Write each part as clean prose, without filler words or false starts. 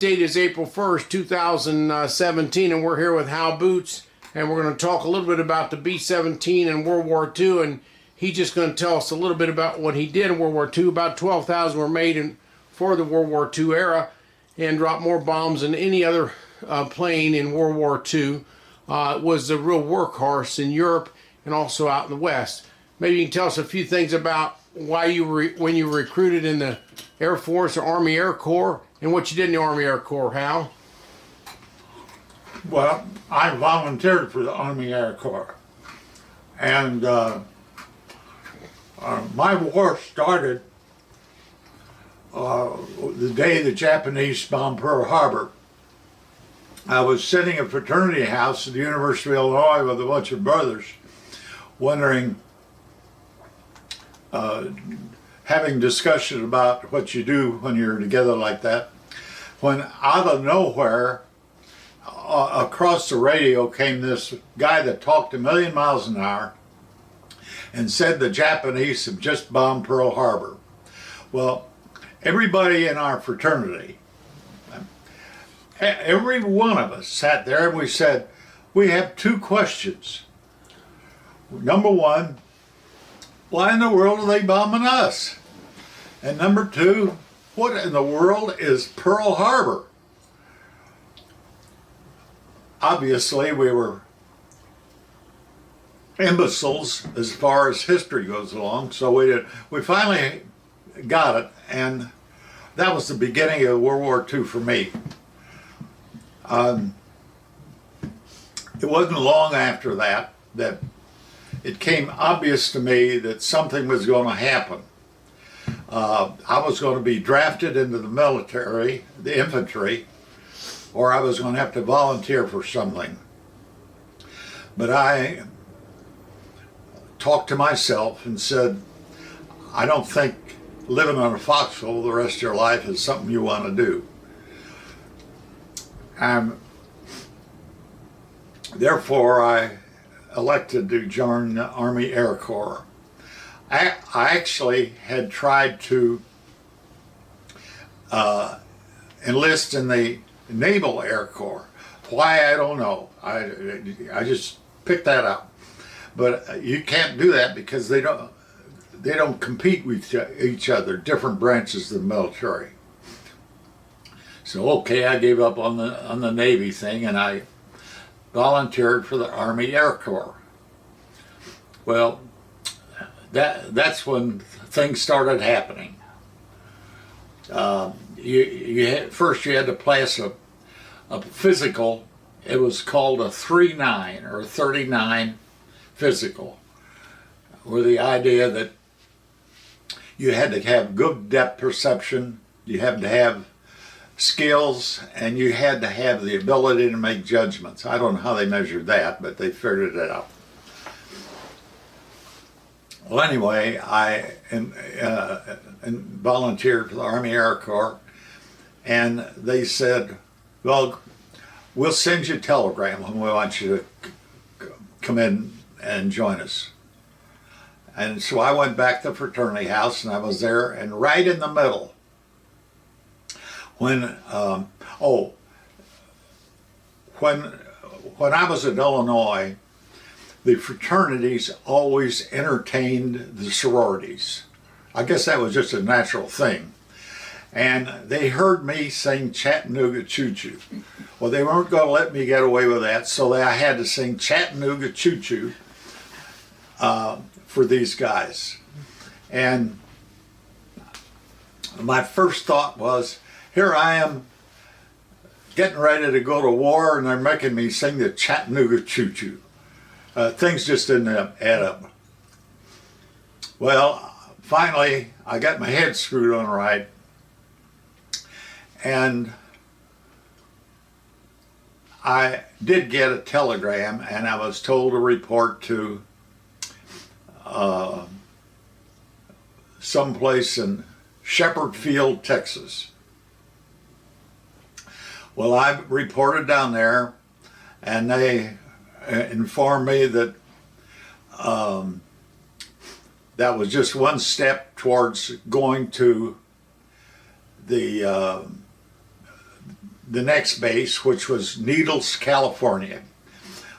Date is April 1st, 2017, and we're here with Hal Bootz, and we're going to talk a little bit about the B-17 and World War II, and he's just going to tell us a little bit about what he did in World War II. About 12,000 were made for the World War II era and dropped more bombs than any other plane in World War II. It was a real workhorse in Europe and also out in the West. Maybe you can tell us a few things about why you when you were recruited in the Air Force or Army Air Corps, and what you did in the Army Air Corps, Hal. Well, I volunteered for the Army Air Corps, and my war started the day the Japanese bombed Pearl Harbor. I was sitting at a fraternity house at the University of Illinois with a bunch of brothers, wondering, having discussion about what you do when you're together like that, when out of nowhere, across the radio came this guy that talked a million miles an hour and said the Japanese have just bombed Pearl Harbor. Well, everybody in our fraternity, every one of us sat there and we said, we have two questions. Number one, why in the world are they bombing us? And number two, what in the world is Pearl Harbor? Obviously, we were imbeciles as far as history goes along, so we finally got it, and that was the beginning of World War II for me. It wasn't long after that it came obvious to me that something was going to happen. I was going to be drafted into the military, the infantry, or I was going to have to volunteer for something. But I talked to myself and said, I don't think living on a foxhole the rest of your life is something you want to do. Therefore, I elected to join the Army Air Corps. I actually had tried to enlist in the Naval Air Corps. Why, I don't know. I just picked that up. But you can't do that because they don't compete with each other, different branches of the military. So okay, I gave up on the Navy thing and I volunteered for the Army Air Corps. Well, that's when things started happening. First you had to pass a physical. It was called a 39 or 39 physical, with the idea that you had to have good depth perception, you had to have skills, and you had to have the ability to make judgments. I don't know how they measured that, but they figured it out. Well, anyway, I volunteered for the Army Air Corps, and they said, well, we'll send you a telegram when we want you to come in and join us. And so I went back to the fraternity house, and I was there, and right in the middle, when I was in Illinois, the fraternities always entertained the sororities. I guess that was just a natural thing. And they heard me sing Chattanooga Choo Choo. Well, they weren't going to let me get away with that, so I had to sing Chattanooga Choo Choo for these guys. And my first thought was, here I am getting ready to go to war and they're making me sing the Chattanooga Choo Choo. Things just didn't add up. Well, finally, I got my head screwed on right, and I did get a telegram, and I was told to report to someplace in Shepherd Field, Texas. Well, I reported down there, and they informed me that that was just one step towards going to the the next base, which was Needles, California.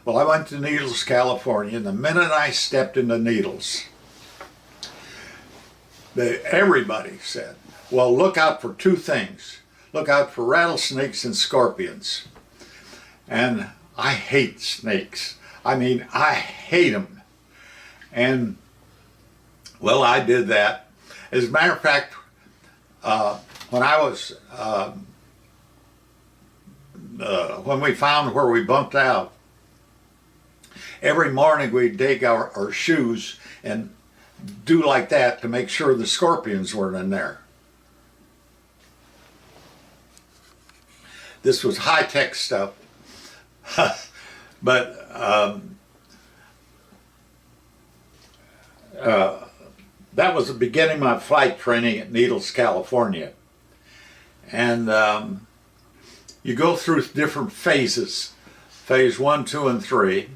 Well, I went to Needles, California, and the minute I stepped into Needles, everybody said, well, look out for two things. Look out for rattlesnakes and scorpions. And I hate snakes. I mean, I hate them. And, well, I did that. As a matter of fact, when I was, when we found where we bunked out, every morning we'd dig our shoes and do like that to make sure the scorpions weren't in there. This was high-tech stuff. But that was the beginning of my flight training at Needles, California. And you go through different phases. Phase 1, 2, and 3.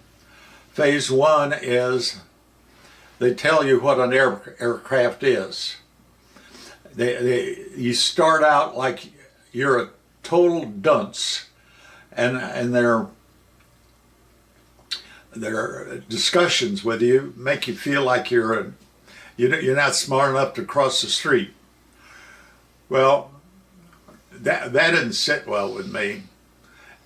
Phase 1 is they tell you what an aircraft is. You start out like you're a total dunce, and their discussions with you make you feel like you're not smart enough to cross the street. Well, that didn't sit well with me,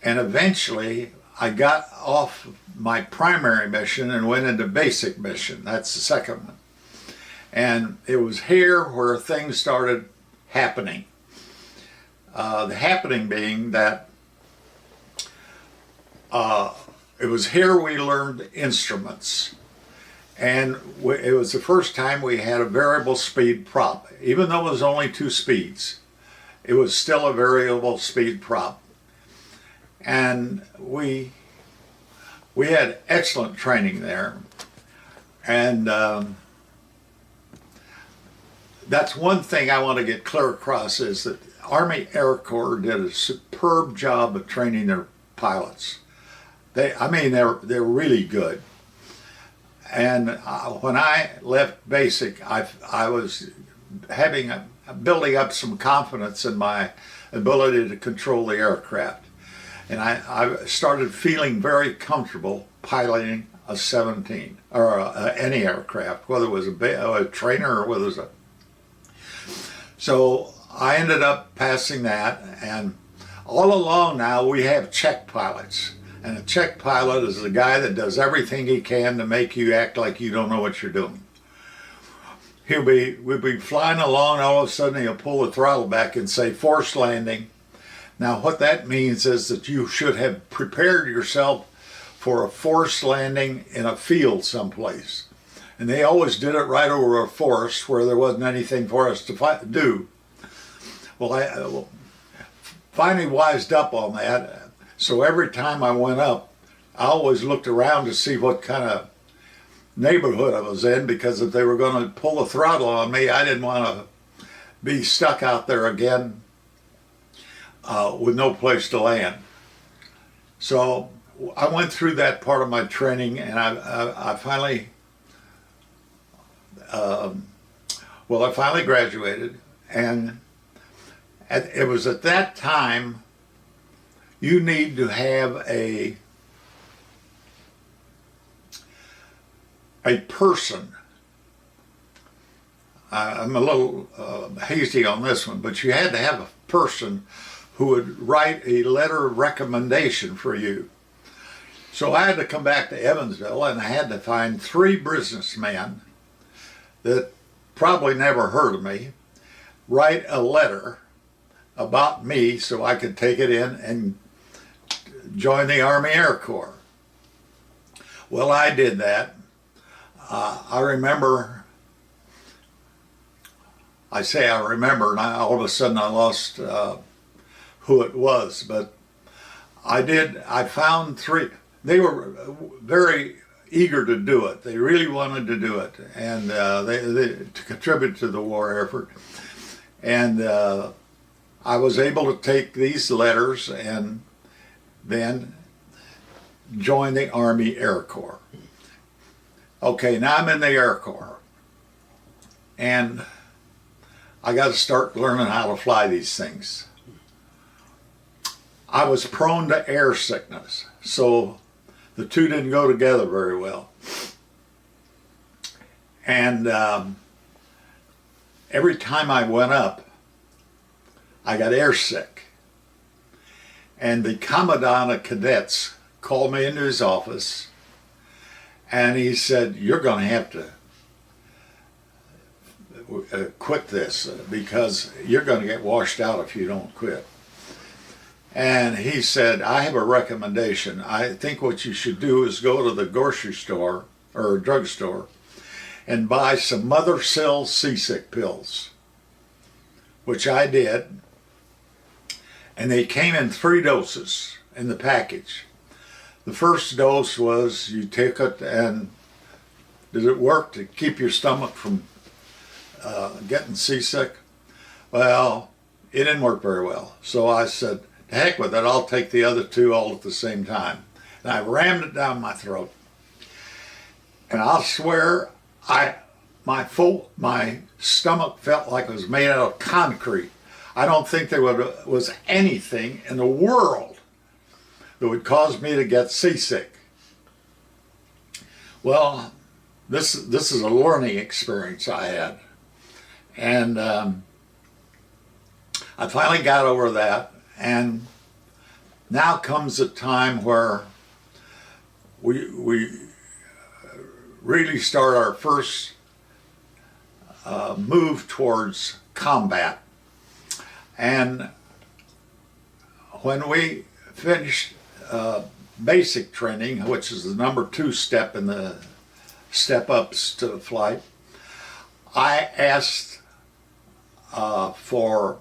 and eventually I got off my primary mission and went into basic mission. That's the second one. And it was here where things started happening. The happening being that it was here we learned instruments. And it was the first time we had a variable speed prop. Even though it was only 2 speeds, it was still a variable speed prop. And we had excellent training there. And that's one thing I want to get clear across, is that Army Air Corps did a superb job of training their pilots. They're really good. And when I left basic, I was building up some confidence in my ability to control the aircraft. And I started feeling very comfortable piloting a 17 or any aircraft, whether it was a trainer or whether it was a... So I ended up passing that, and all along now we have check pilots. And a check pilot is the guy that does everything he can to make you act like you don't know what you're doing. We'll be flying along, all of a sudden he'll pull the throttle back and say, forced landing. Now what that means is that you should have prepared yourself for a forced landing in a field someplace. And they always did it right over a forest where there wasn't anything for us to do. Well, I finally wised up on that. So every time I went up, I always looked around to see what kind of neighborhood I was in, because if they were going to pull the throttle on me, I didn't want to be stuck out there again with no place to land. So I went through that part of my training, and I finally, I finally graduated, and it was at that time you need to have a person. I'm a little hazy on this one, but you had to have a person who would write a letter of recommendation for you. So I had to come back to Evansville, and I had to find 3 businessmen that probably never heard of me, write a letter about me so I could take it in and join the Army Air Corps. Well, I did that. I remember, I say I remember, and all of a sudden I lost who it was, but I found 3. They were very eager to do it. They really wanted to do it, and to contribute to the war effort. And I was able to take these letters and then join the Army Air Corps. Okay, now I'm in the Air Corps, and I got to start learning how to fly these things. I was prone to air sickness, so the two didn't go together very well. And every time I went up, I got air sick. And the commandant of cadets called me into his office, and he said, "You're going to have to quit this because you're going to get washed out if you don't quit." And he said, "I have a recommendation. I think what you should do is go to the grocery store or drugstore and buy some mother cell seasick pills," which I did. And they came in 3 doses in the package. The first dose was you take it, and did it work to keep your stomach from getting seasick? Well, it didn't work very well. So I said, "To heck with it, I'll take the other 2 all at the same time." And I rammed it down my throat. And I'll swear, my stomach felt like it was made out of concrete. I don't think there was anything in the world that would cause me to get seasick. Well, this is a learning experience I had. And I finally got over that, and now comes a time where we really start our first move towards combat. And when we finished basic training, which is the number 2 step in the step-ups to flight, I asked for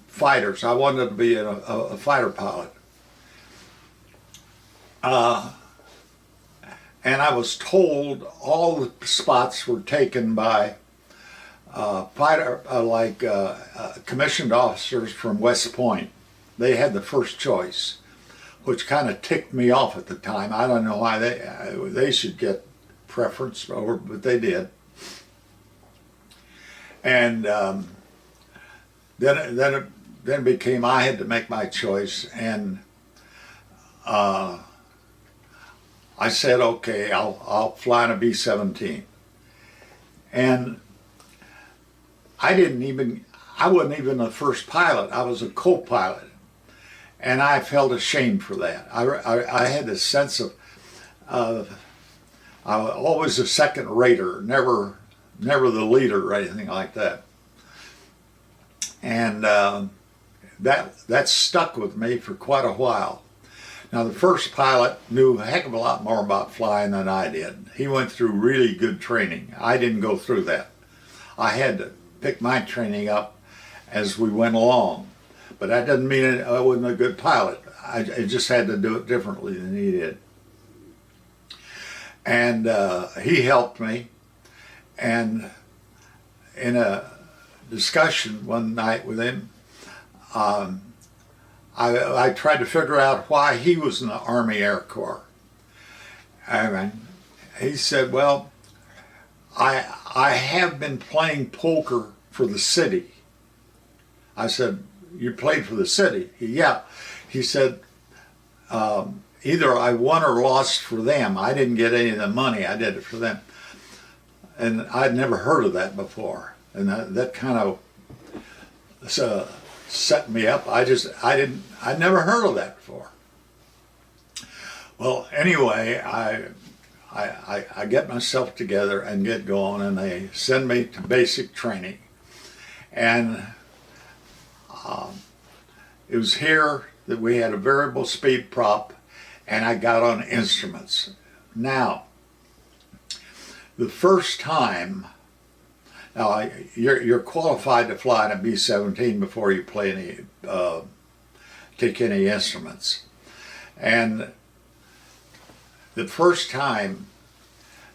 fighters. I wanted to be a fighter pilot. And I was told all the spots were taken by commissioned officers from West Point. They had the first choice, which kind of ticked me off at the time. I don't know why they should get preference over, but they did. And then it became I had to make my choice, and I said, okay, I'll fly in a B-17. And I wasn't even the first pilot. I was a co-pilot. And I felt ashamed for that. I had this sense of I was always a second rater, never the leader or anything like that. And that stuck with me for quite a while. Now, the first pilot knew a heck of a lot more about flying than I did. He went through really good training. I didn't go through that. I had to pick my training up as we went along. But that doesn't mean I wasn't a good pilot. I just had to do it differently than he did. And he helped me. And in a discussion one night with him, I tried to figure out why he was in the Army Air Corps. And he said, well, I have been playing poker for the city. I said, you played for the city? Yeah. He said, either I won or lost for them. I didn't get any of the money. I did it for them. And I'd never heard of that before. And that kind of set me up. I'd never heard of that before. Well, anyway, I get myself together and get going, and they send me to basic training. And it was here that we had a variable speed prop, and I got on instruments. Now, the first time, now you're qualified to fly in a B-17 before you take any instruments. And the first time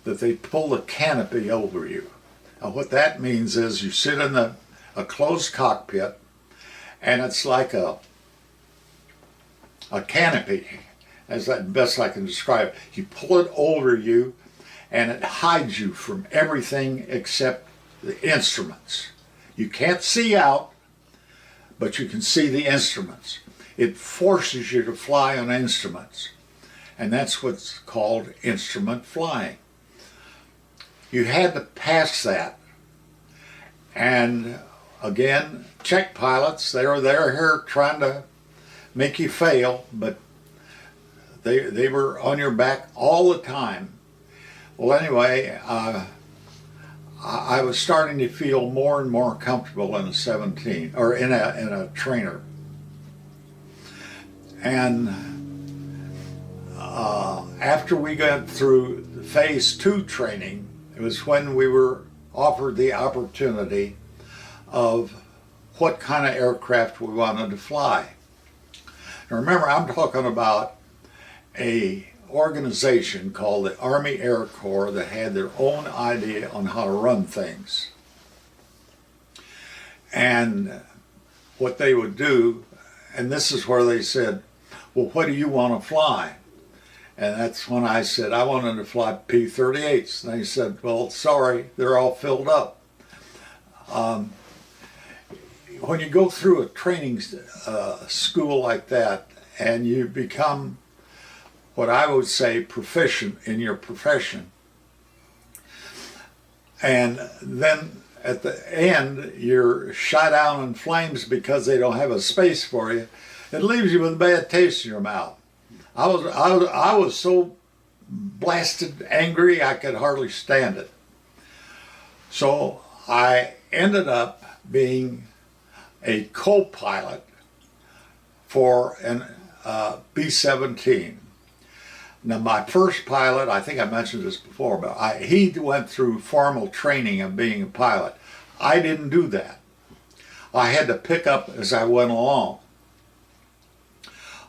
that they pull the canopy over you, now what that means is you sit in a closed cockpit, and it's like a canopy, as best I can describe it. You pull it over you, and it hides you from everything except the instruments. You can't see out, but you can see the instruments. It forces you to fly on instruments, and that's what's called instrument flying. You had to pass that, and again, check pilots, they're here trying to make you fail, but they were on your back all the time. Well, anyway, I was starting to feel more and more comfortable in a 17, or in a trainer. And after we got through the phase 2 training, it was when we were offered the opportunity of what kind of aircraft we wanted to fly. Now remember, I'm talking about a organization called the Army Air Corps that had their own idea on how to run things. And what they would do, and this is where they said, well, what do you want to fly? And that's when I said I wanted to fly P-38s. And they said, well, sorry, they're all filled up. When you go through a training school like that and you become what I would say proficient in your profession, and then at the end you're shot down in flames because they don't have a space for you, it leaves you with a bad taste in your mouth. I was so blasted angry I could hardly stand it. So I ended up being a co-pilot for an B-17. Now my first pilot, I think I mentioned this before, but he went through formal training of being a pilot. I didn't do that. I had to pick up as I went along.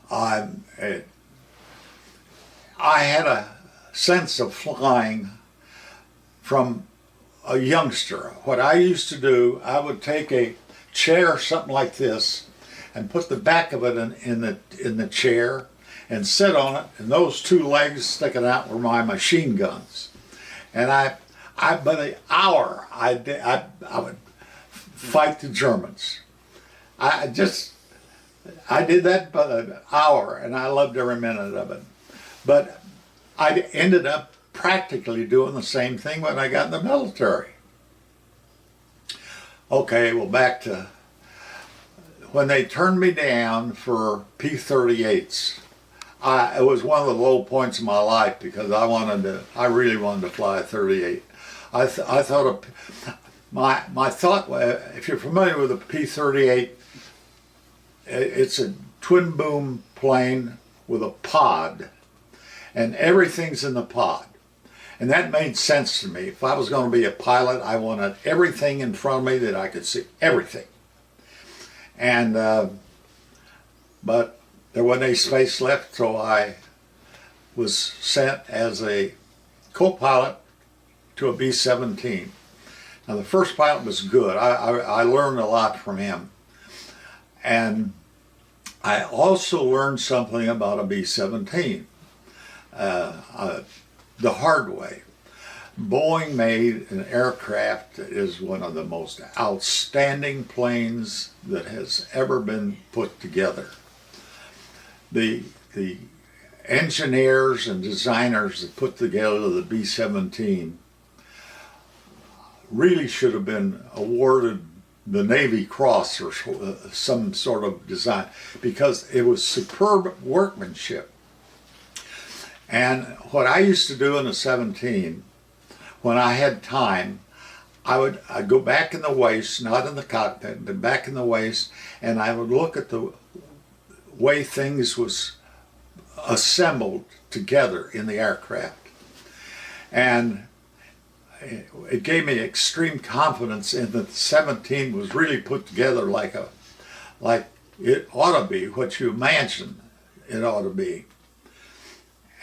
I had a sense of flying from a youngster. What I used to do, I would take a chair, something like this, and put the back of it in the chair and sit on it, and those two legs sticking out were my machine guns. And by the hour, I would fight the Germans. I did that by an hour, and I loved every minute of it. But I ended up practically doing the same thing when I got in the military. Okay, well, back to when they turned me down for P-38s. It was one of the low points in my life because I really wanted to fly a 38. I thought my thought, if you're familiar with a P-38, it's a twin boom plane with a pod, and everything's in the pod. And that made sense to me. If I was going to be a pilot, I wanted everything in front of me that I could see, everything. And but there wasn't any space left, so I was sent as a co-pilot to a B-17. Now the first pilot was good. I learned a lot from him. And I also learned something about a B-17 the hard way. Boeing made an aircraft that is one of the most outstanding planes that has ever been put together. The engineers and designers that put together the B-17 really should have been awarded the Navy Cross or some sort of design, because it was superb workmanship. And what I used to do in the 17, when I had time, I'd go back in the waist, not in the cockpit, but back in the waist, and I would look at the way things was assembled together in the aircraft. And it gave me extreme confidence in that the 17 was really put together like it ought to be, what you imagine it ought to be.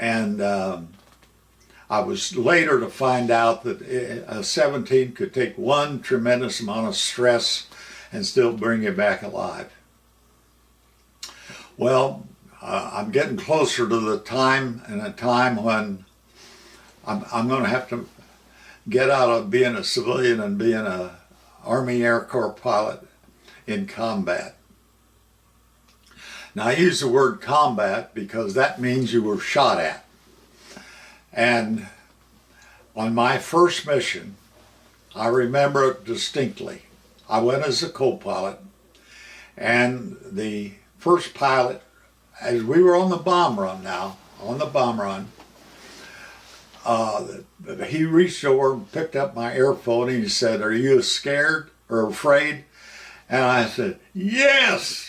And I was later to find out that a 17 could take one tremendous amount of stress and still bring you back alive. Well, I'm getting closer to the time, and a time when I'm going to have to get out of being a civilian and being an Army Air Corps pilot in combat. Now I use the word combat because that means you were shot at. And on my first mission, I remember it distinctly. I went as a co-pilot, and the first pilot, as we were on the bomb run he reached over and picked up my earphone and he said, "Are you scared or afraid?" And I said, "Yes!"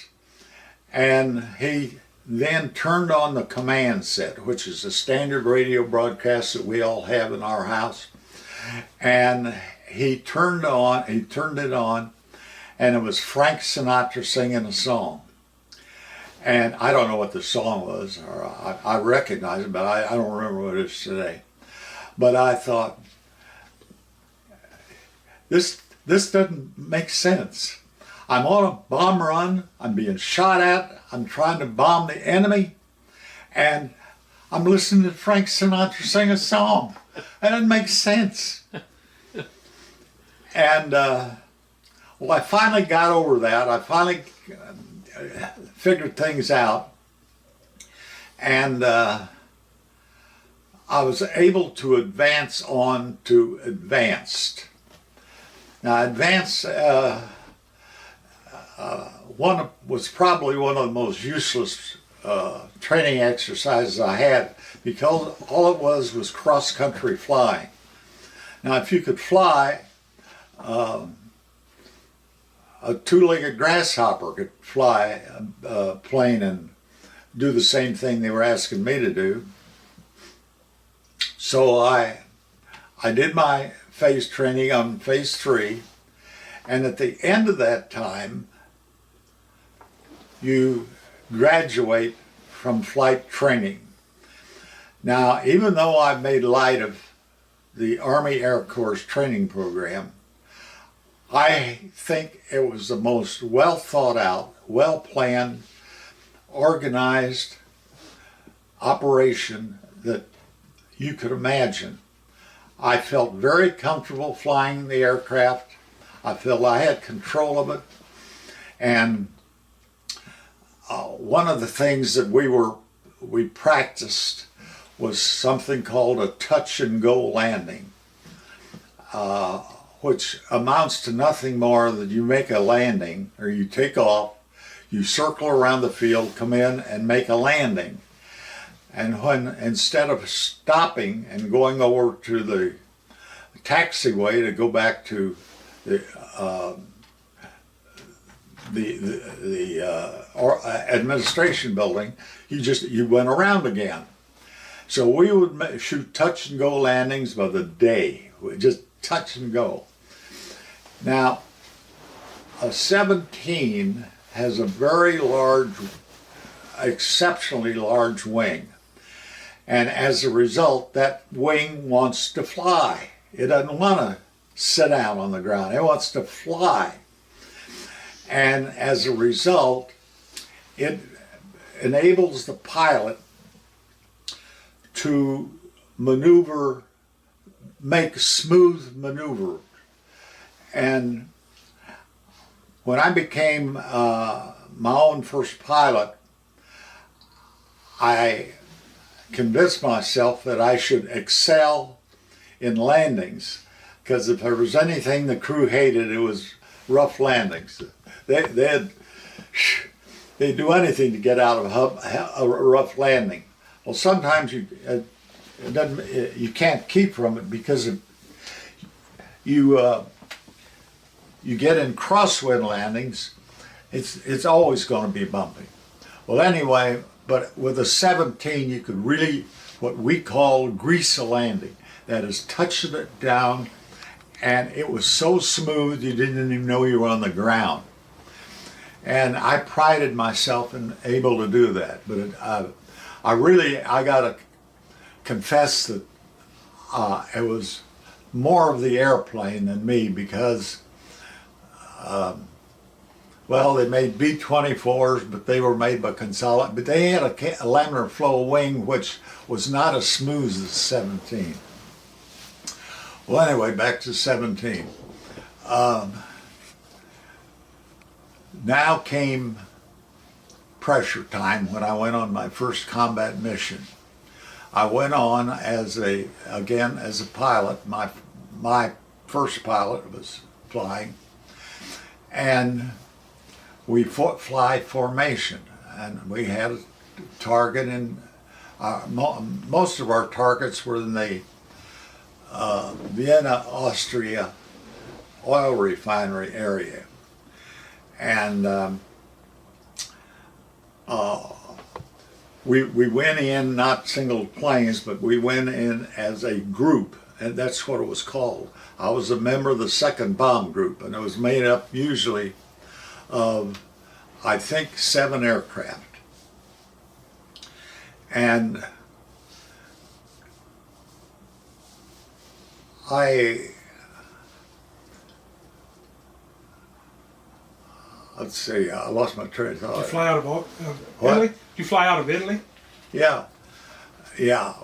And he then turned on the command set, which is a standard radio broadcast that we all have in our house. And he turned it on, and it was Frank Sinatra singing a song. And I don't know what the song was, or I recognize it, but I don't remember what it is today. But I thought, this doesn't make sense. I'm on a bomb run, I'm being shot at, I'm trying to bomb the enemy, and I'm listening to Frank Sinatra sing a song. That doesn't make sense. And well, I finally got over that. I finally figured things out, and I was able to advance on to advanced. Now, advanced was probably one of the most useless training exercises I had, because all it was cross-country flying. Now, if you could fly, a two-legged grasshopper could fly a plane and do the same thing they were asking me to do. So I did my phase training on phase 3, and at the end of that time, you graduate from flight training. Now, even though I've made light of the Army Air Corps training program, I think it was the most well thought out, well planned, organized operation that you could imagine. I felt very comfortable flying the aircraft. I felt I had control of it. And one of the things that we practiced was something called a touch and go landing, which amounts to nothing more than you make a landing, or you take off, you circle around the field, come in and make a landing. And when, instead of stopping and going over to the taxiway to go back to the administration building, you went around again. So we would shoot touch and go landings by the day. We just touch and go. Now, a 17 has a very large, exceptionally large wing. And as a result, that wing wants to fly. It doesn't want to sit down on the ground. It wants to fly. And as a result, it enables the pilot to maneuver, make smooth maneuver. And when I became my own first pilot, I convinced myself that I should excel in landings, because if there was anything the crew hated, it was rough landings. They'd do anything to get out of a rough landing. Well, sometimes you can't keep from it, because you get in crosswind landings, it's always going to be bumpy. Well, anyway, but with a 17, you could really, what we call grease a landing. That is, touching it down, and it was so smooth you didn't even know you were on the ground. And I prided myself in able to do that. But I got to confess that it was more of the airplane than me, because well, they made B-24s, but they were made by Consolidated. But they had a laminar flow wing which was not as smooth as 17. Well, anyway, back to 17. Now came pressure time when I went on my first combat mission. I went on as a pilot. My first pilot was flying, and we fly formation, and we had a target in. Most of our targets were in the Vienna, Austria oil refinery area, and we went in not single planes, but we went in as a group, and that's what it was called. I was a member of the 2nd Bomb Group, and it was made up usually of, I think, 7 aircraft. And let's see, I lost my train of thought. Did you fly out of Italy? Did you fly out of Italy? Yeah.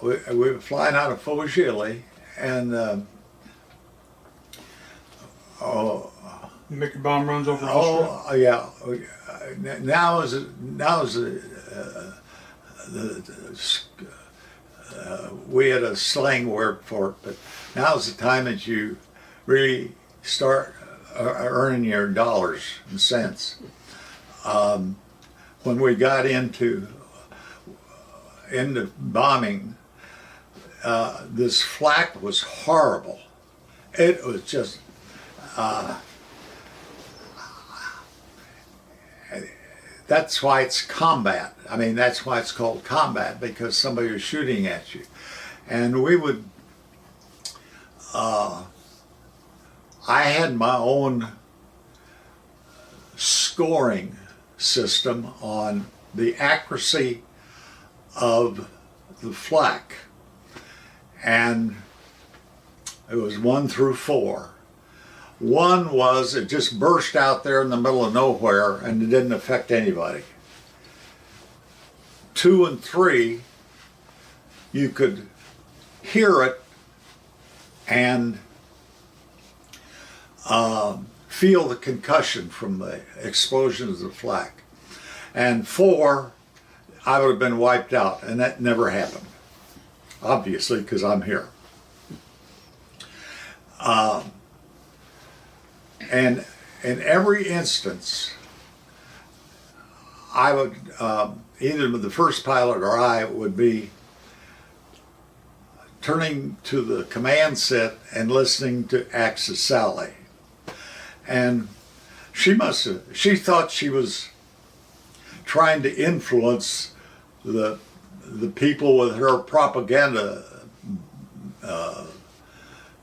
We were flying out of Foggia, Italy, and You make your bomb runs over Austria? yeah. Now is we had a slang word for it, but now's the time that you really start earning your dollars and cents. When we got into bombing, this flak was horrible. It was just that's why it's combat. I mean, that's why it's called combat, because somebody was shooting at you. And we would, I had my own scoring system on the accuracy of the flak. And it was 1 through 4. 1 was it just burst out there in the middle of nowhere and it didn't affect anybody. 2 and 3, you could hear it and feel the concussion from the explosions of the flak. And 4, I would have been wiped out, and that never happened, obviously, because I'm here. And in every instance, I would, either the first pilot or I would be turning to the command set and listening to Axis Sally. And she thought she was trying to influence the people with her propaganda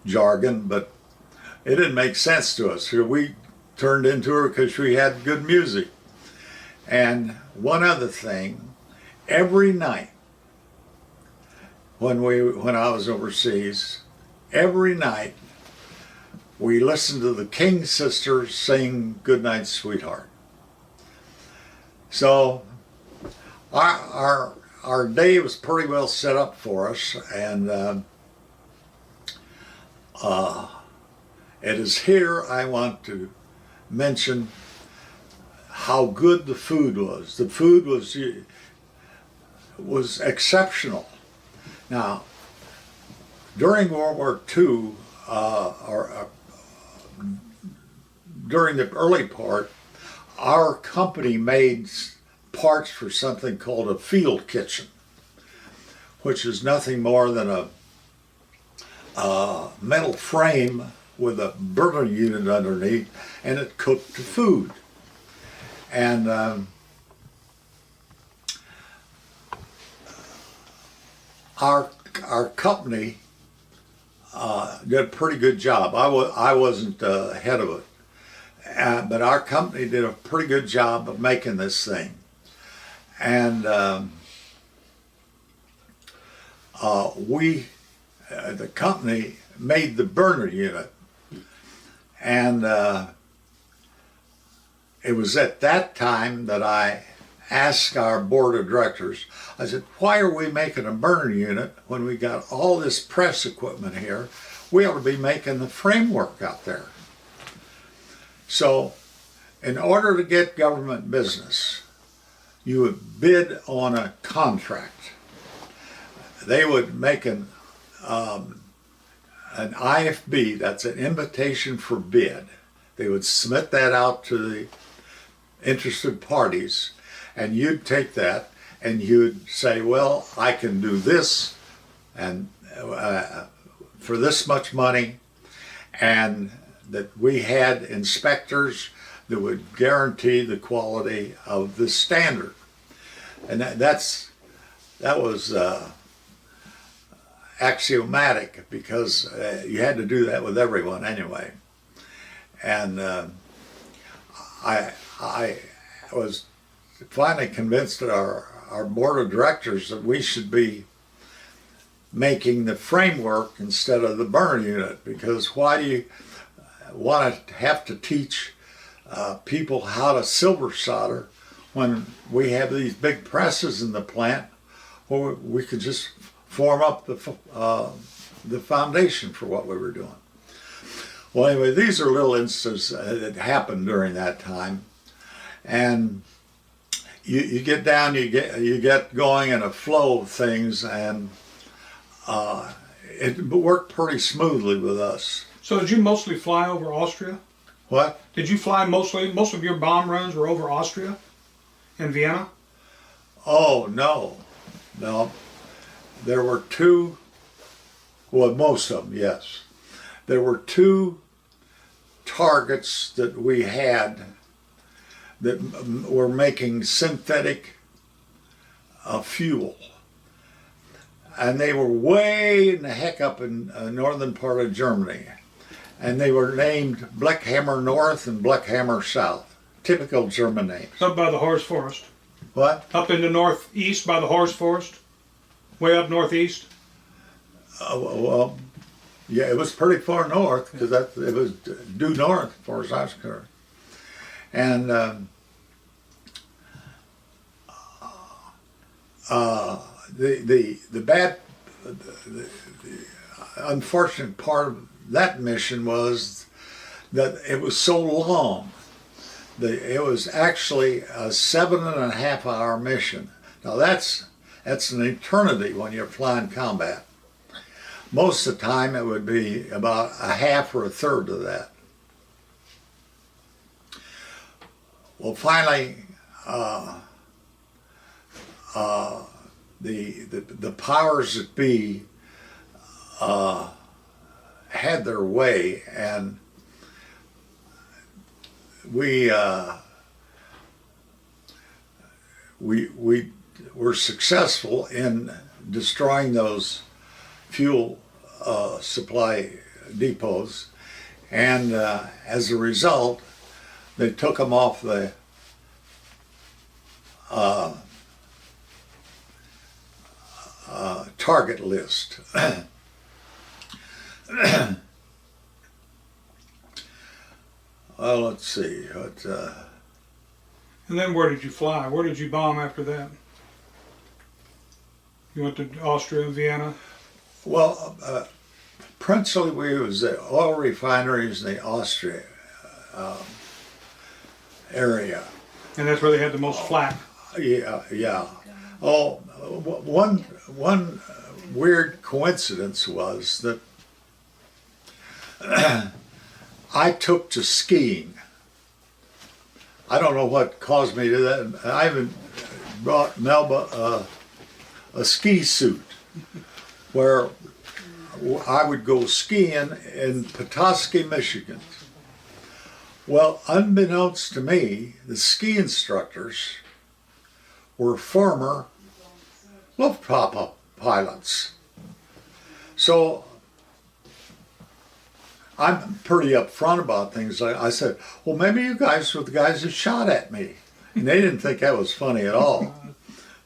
jargon, but it didn't make sense to us. We turned into her because we had good music. And one other thing, every night when I was overseas, every night we listened to the King sisters sing "Goodnight, Sweetheart." So our day was pretty well set up for us, and it is here I want to mention how good the food was. The food was exceptional. Now, during World War II, during the early part, our company made parts for something called a field kitchen, which is nothing more than a metal frame with a burner unit underneath, and it cooked the food. And our company did a pretty good job. I wasn't head of it, but our company did a pretty good job of making this thing. And the company made the burner unit. And it was at that time that I asked our board of directors, I said, why are we making a burner unit when we got all this press equipment here? We ought to be making the framework out there. So in order to get government business, you would bid on a contract. They would make an IFB, that's an invitation for bid. They would submit that out to the interested parties, and you'd take that and you'd say, well, I can do this and for this much money, and that we had inspectors that would guarantee the quality of the standard. And that was axiomatic, because you had to do that with everyone anyway. And I was finally convinced that our board of directors that we should be making the framework instead of the burner unit, because why do you want to have to teach people how to silver solder when we have these big presses in the plant where we could just form up the foundation for what we were doing. Well, anyway, these are little instances that happened during that time, and you get down, you get going in a flow of things, and it worked pretty smoothly with us. So did you mostly fly over Austria? What? Did you fly most of your bomb runs were over Austria and Vienna? Oh, no. There were two, well, most of them, yes. There were two targets that we had that were making synthetic fuel. And they were way in the heck up in northern part of Germany. And they were named Bleckhammer North and Bleckhammer South. Typical German names. Up by the Horse Forest. What? Up in the northeast by the Horse Forest? Way up northeast? Well, yeah, it was pretty far north, because it was due north as far as I was concerned. And the unfortunate part of that mission was that it was so long. It was actually a 7.5 hour mission. Now that's an eternity when you're flying combat. Most of the time it would be about a half or a third of that. Well, finally, the powers that be had their way, and we were successful in destroying those fuel supply depots, and as a result, they took them off the target list. Well, let's see. And then where did you fly? Where did you bomb after that? You went to Austria, Vienna? Well, principally we was the oil refineries in the Austria area. And that's where they had the most flak. Yeah. Oh, one weird coincidence was that I took to skiing. I don't know what caused me to that. I even brought Melba a ski suit where I would go skiing in Petoskey, Michigan. Well, unbeknownst to me, the ski instructors were former Luftwaffe pilots. So I'm pretty upfront about things. I said, well, maybe you guys were the guys who shot at me. And they didn't think that was funny at all.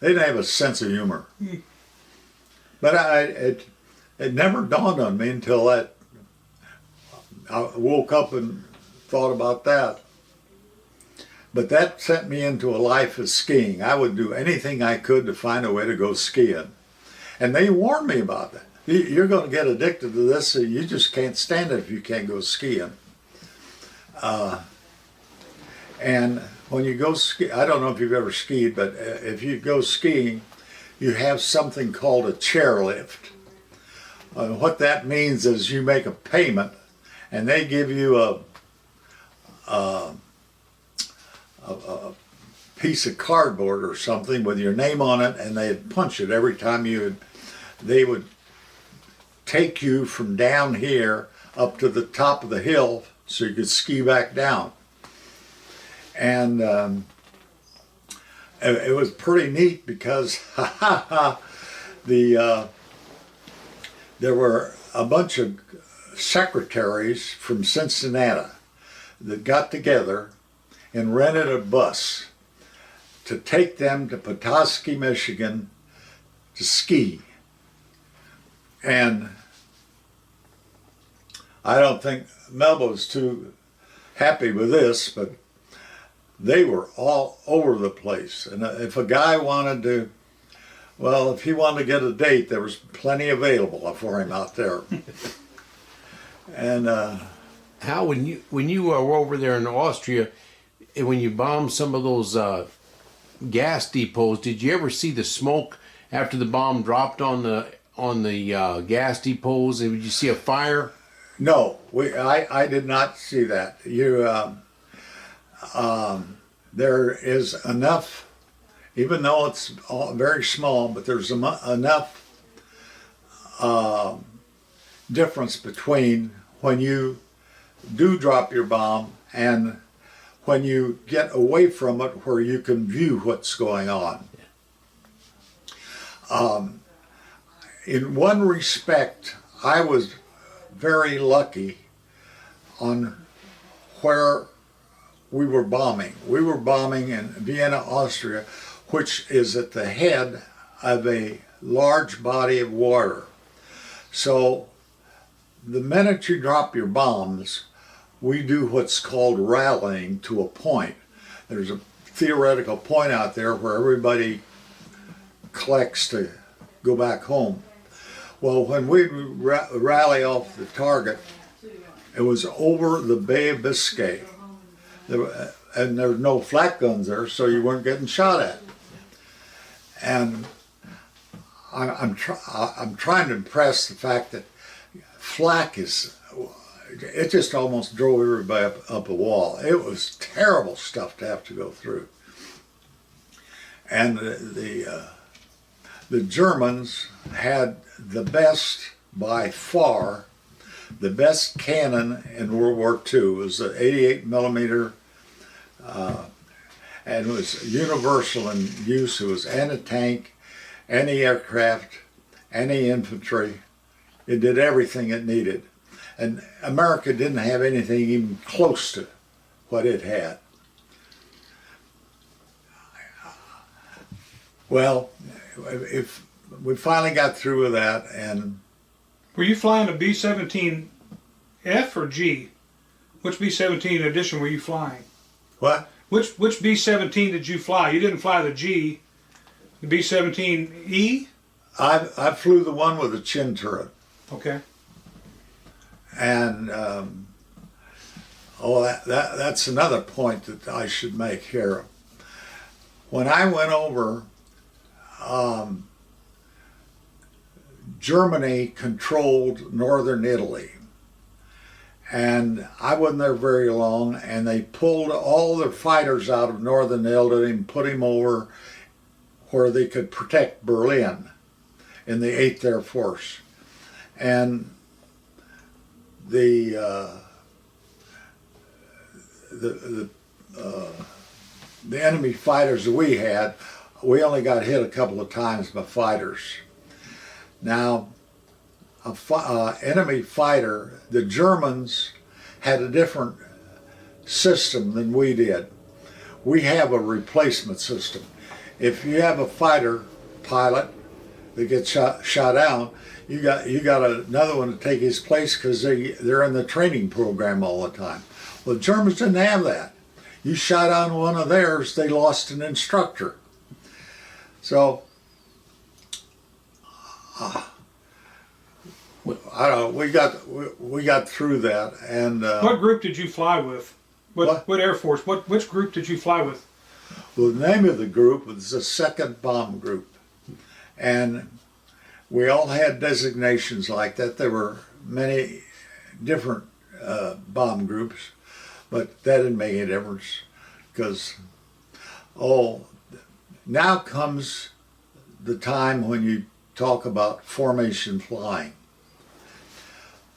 They didn't have a sense of humor. But it never dawned on me until I woke up and thought about that. But that sent me into a life of skiing. I would do anything I could to find a way to go skiing. And they warned me about that. You're going to get addicted to this, so you just can't stand it if you can't go skiing. And when you go ski, I don't know if you've ever skied, but if you go skiing, you have something called a chairlift. What that means is you make a payment, and they give you a piece of cardboard or something with your name on it, and they'd punch it every time they would take you from down here up to the top of the hill so you could ski back down. And it was pretty neat because there were a bunch of secretaries from Cincinnati that got together and rented a bus to take them to Petoskey, Michigan to ski. And I don't think Melba was too happy with this, but they were all over the place. And if a guy wanted to, well, if he wanted to get a date, there was plenty available for him out there. And Hal, when you were over there in Austria, and when you bombed some of those gas depots, did you ever see the smoke after the bomb dropped on the gas depots? And did you see a fire? no, I did not see that. There is enough, even though it's very small, but there's enough difference between when you do drop your bomb and when you get away from it where you can view what's going on. In one respect, I was very lucky on where we were bombing. We were bombing in Vienna, Austria, which is at the head of a large body of water. So the minute you drop your bombs, we do what's called rallying to a point. There's a theoretical point out there where everybody collects to go back home. Well, when we rally off the target, it was over the Bay of Biscay. And there were no flak guns there, so you weren't getting shot at. And I'm trying to impress the fact that flak it just almost drove everybody up a wall. It was terrible stuff to have to go through. And the Germans had the best, by far, the best cannon in World War II. It was the 88 millimeter, and it was universal in use. It was anti-tank, anti-aircraft, anti-infantry. It did everything it needed. And America didn't have anything even close to what it had. Well, if we finally got through with that, and Were you flying a B-17F or G? Which B-17 edition were you flying? what? Which B-17 did you fly? You didn't fly the G, the B-17E? I flew the one with the chin turret. Okay. And that's another point that I should make here. When I went over, Germany controlled northern Italy. And I wasn't there very long, and they pulled all their fighters out of northern Italy and put them over where they could protect Berlin in the 8th Air Force. And the enemy fighters that we had, we only got hit a couple of times by fighters. Now, enemy fighter, the Germans had a different system than we did. We have a replacement system. If you have a fighter pilot that gets shot down, you got another one to take his place because they're in the training program all the time. Well, the Germans didn't have that. You shot on one of theirs, they lost an instructor. So, I don't know. We got through that, and What group did you fly with? What Air Force? Which group did you fly with? Well, the name of the group was the 2nd Bomb Group. And we all had designations like that. There were many different bomb groups, but that didn't make any difference because, now comes the time when you talk about formation flying.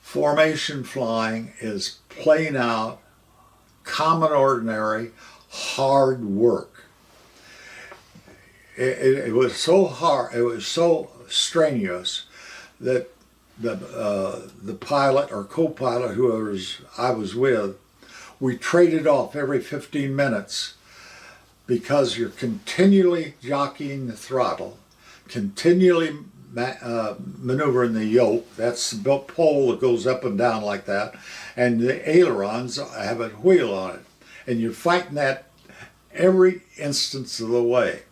Formation flying is plain out, common ordinary, hard work. It was so hard, it was so strenuous that the pilot or co-pilot, whoever I was with, we traded off every 15 minutes because you're continually jockeying the throttle, continually maneuvering the yoke. That's the pole that goes up and down like that, and the ailerons have a wheel on it, and you're fighting that every instance of the way.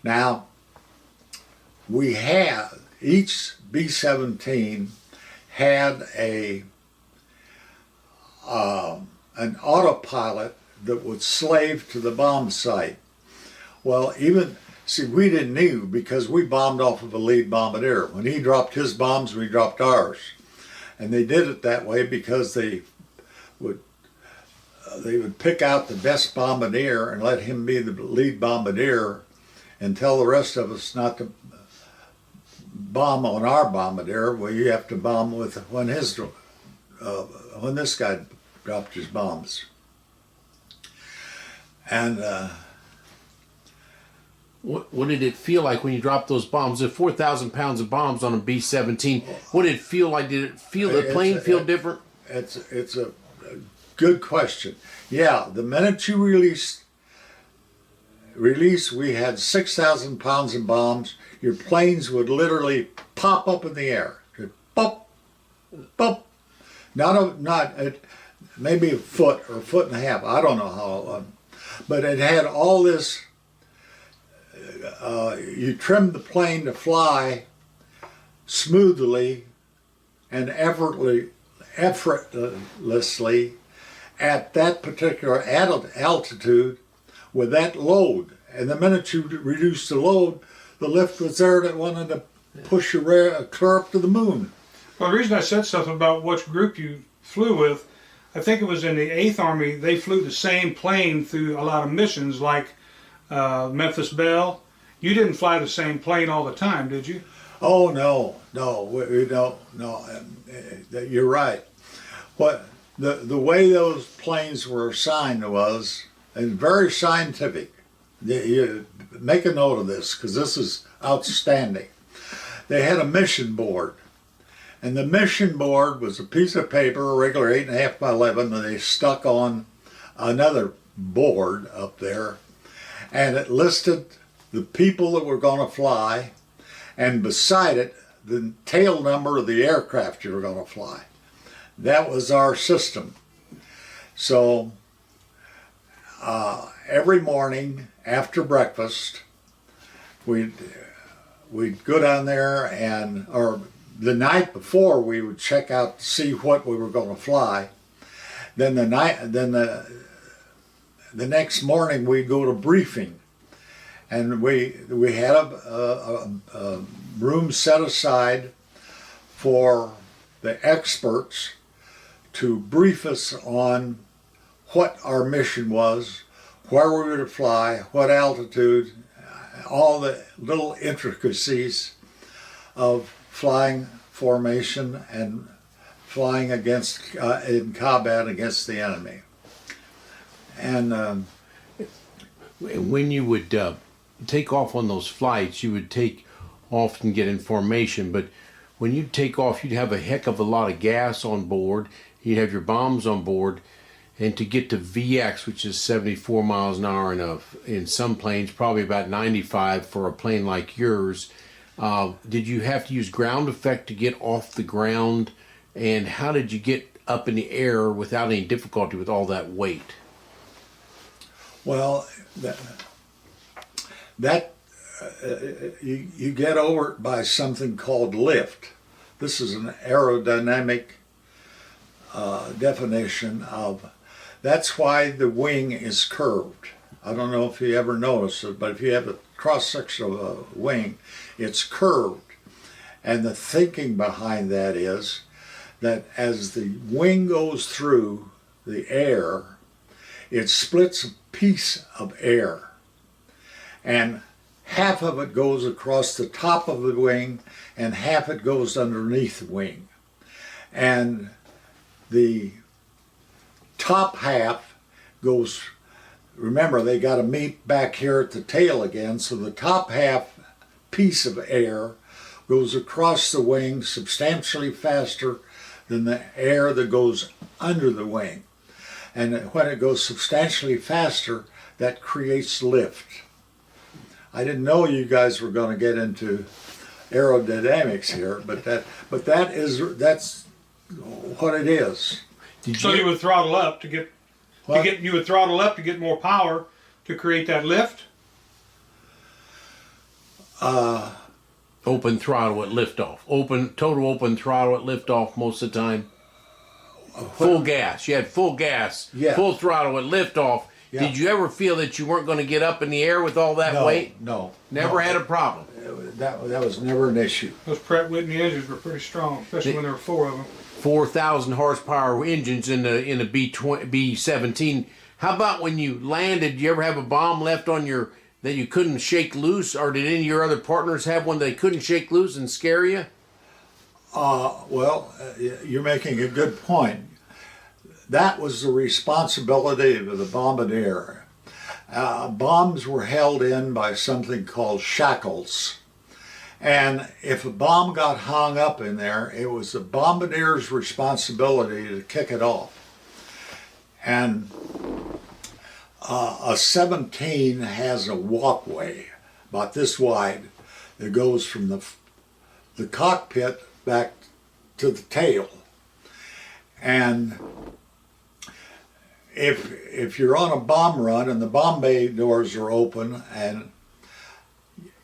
Now, we had, each B-17 had an autopilot that would slave to the bomb site. Well, we didn't know because we bombed off of a lead bombardier. When he dropped his bombs, we dropped ours. And they did it that way because they would pick out the best bombardier and let him be the lead bombardier and tell the rest of us not to bomb on our bombardier. Well, you have to bomb with when this guy dropped his bombs. And what did it feel like when you dropped those bombs? The 4,000 pounds of bombs on a B-17. What did it feel like? Did it feel the plane feel different? It's a good question. Yeah, the minute you release, we had 6,000 pounds of bombs. Your planes would literally pop up in the air. Pop, pop. Maybe a foot or a foot and a half. I don't know how, but it had all this. You trimmed the plane to fly smoothly and effortlessly at that particular altitude with that load. And the minute you reduced the load, the lift was there that wanted to push your clear up to the moon. Well, the reason I said something about which group you flew with, I think it was in the 8th Army, they flew the same plane through a lot of missions like Memphis Belle. You didn't fly the same plane all the time, did you? Oh, no, we don't, no, you're right. The way those planes were assigned was, and very scientific. You make a note of this because this is outstanding. They had a mission board, and the mission board was a piece of paper, a regular 8.5 by 11, that they stuck on another board up there, and it listed the people that were going to fly, and beside it, the tail number of the aircraft you were going to fly. That was our system. So every morning after breakfast, we'd go down there or the night before we would check out to see what we were going to fly. Then the next morning we'd go to briefing, and we had a room set aside for the experts to brief us on what our mission was, where we were to fly, what altitude, all the little intricacies of flying formation and flying against in combat against the enemy. And when you would take off on those flights, you would take off and get in formation, but when you take off, you'd have a heck of a lot of gas on board. You'd have your bombs on board, and to get to VX, which is 74 miles an hour in some planes, probably about 95 for a plane like yours, did you have to use ground effect to get off the ground? And how did you get up in the air without any difficulty with all that weight? Well, you get over it by something called lift. This is an aerodynamic definition of That's why the wing is curved. I don't know if you ever noticed it, but if you have a cross section of a wing, it's curved. And the thinking behind that is that as the wing goes through the air, it splits a piece of air. And half of it goes across the top of the wing and half it goes underneath the wing. And the top half goes, remember they got to meet back here at the tail again, so the top half piece of air goes across the wing substantially faster than the air that goes under the wing. And when it goes substantially faster, that creates lift. I didn't know you guys were going to get into aerodynamics here, but that's what it is. So you would throttle up to get you would throttle up to get more power to create that lift? Open throttle at liftoff. Total open throttle at liftoff most of the time. Full gas. You had full gas. Yeah. Full throttle at liftoff. Yeah. Did you ever feel that you weren't going to get up in the air with all that weight? No. Never had a problem. That was never an issue. Those Pratt Whitney engines were pretty strong, especially when there were 4 of them. 4,000 horsepower engines in the B-17. How about when you landed? Did you ever have a bomb left on your that you couldn't shake loose, or did any of your other partners have one they couldn't shake loose and scare you? You're making a good point. That was the responsibility of the bombardier. Bombs were held in by something called shackles. And if a bomb got hung up in there, it was the bombardier's responsibility to kick it off. And a 17 has a walkway about this wide that goes from the cockpit back to the tail. And if you're on a bomb run and the bomb bay doors are open and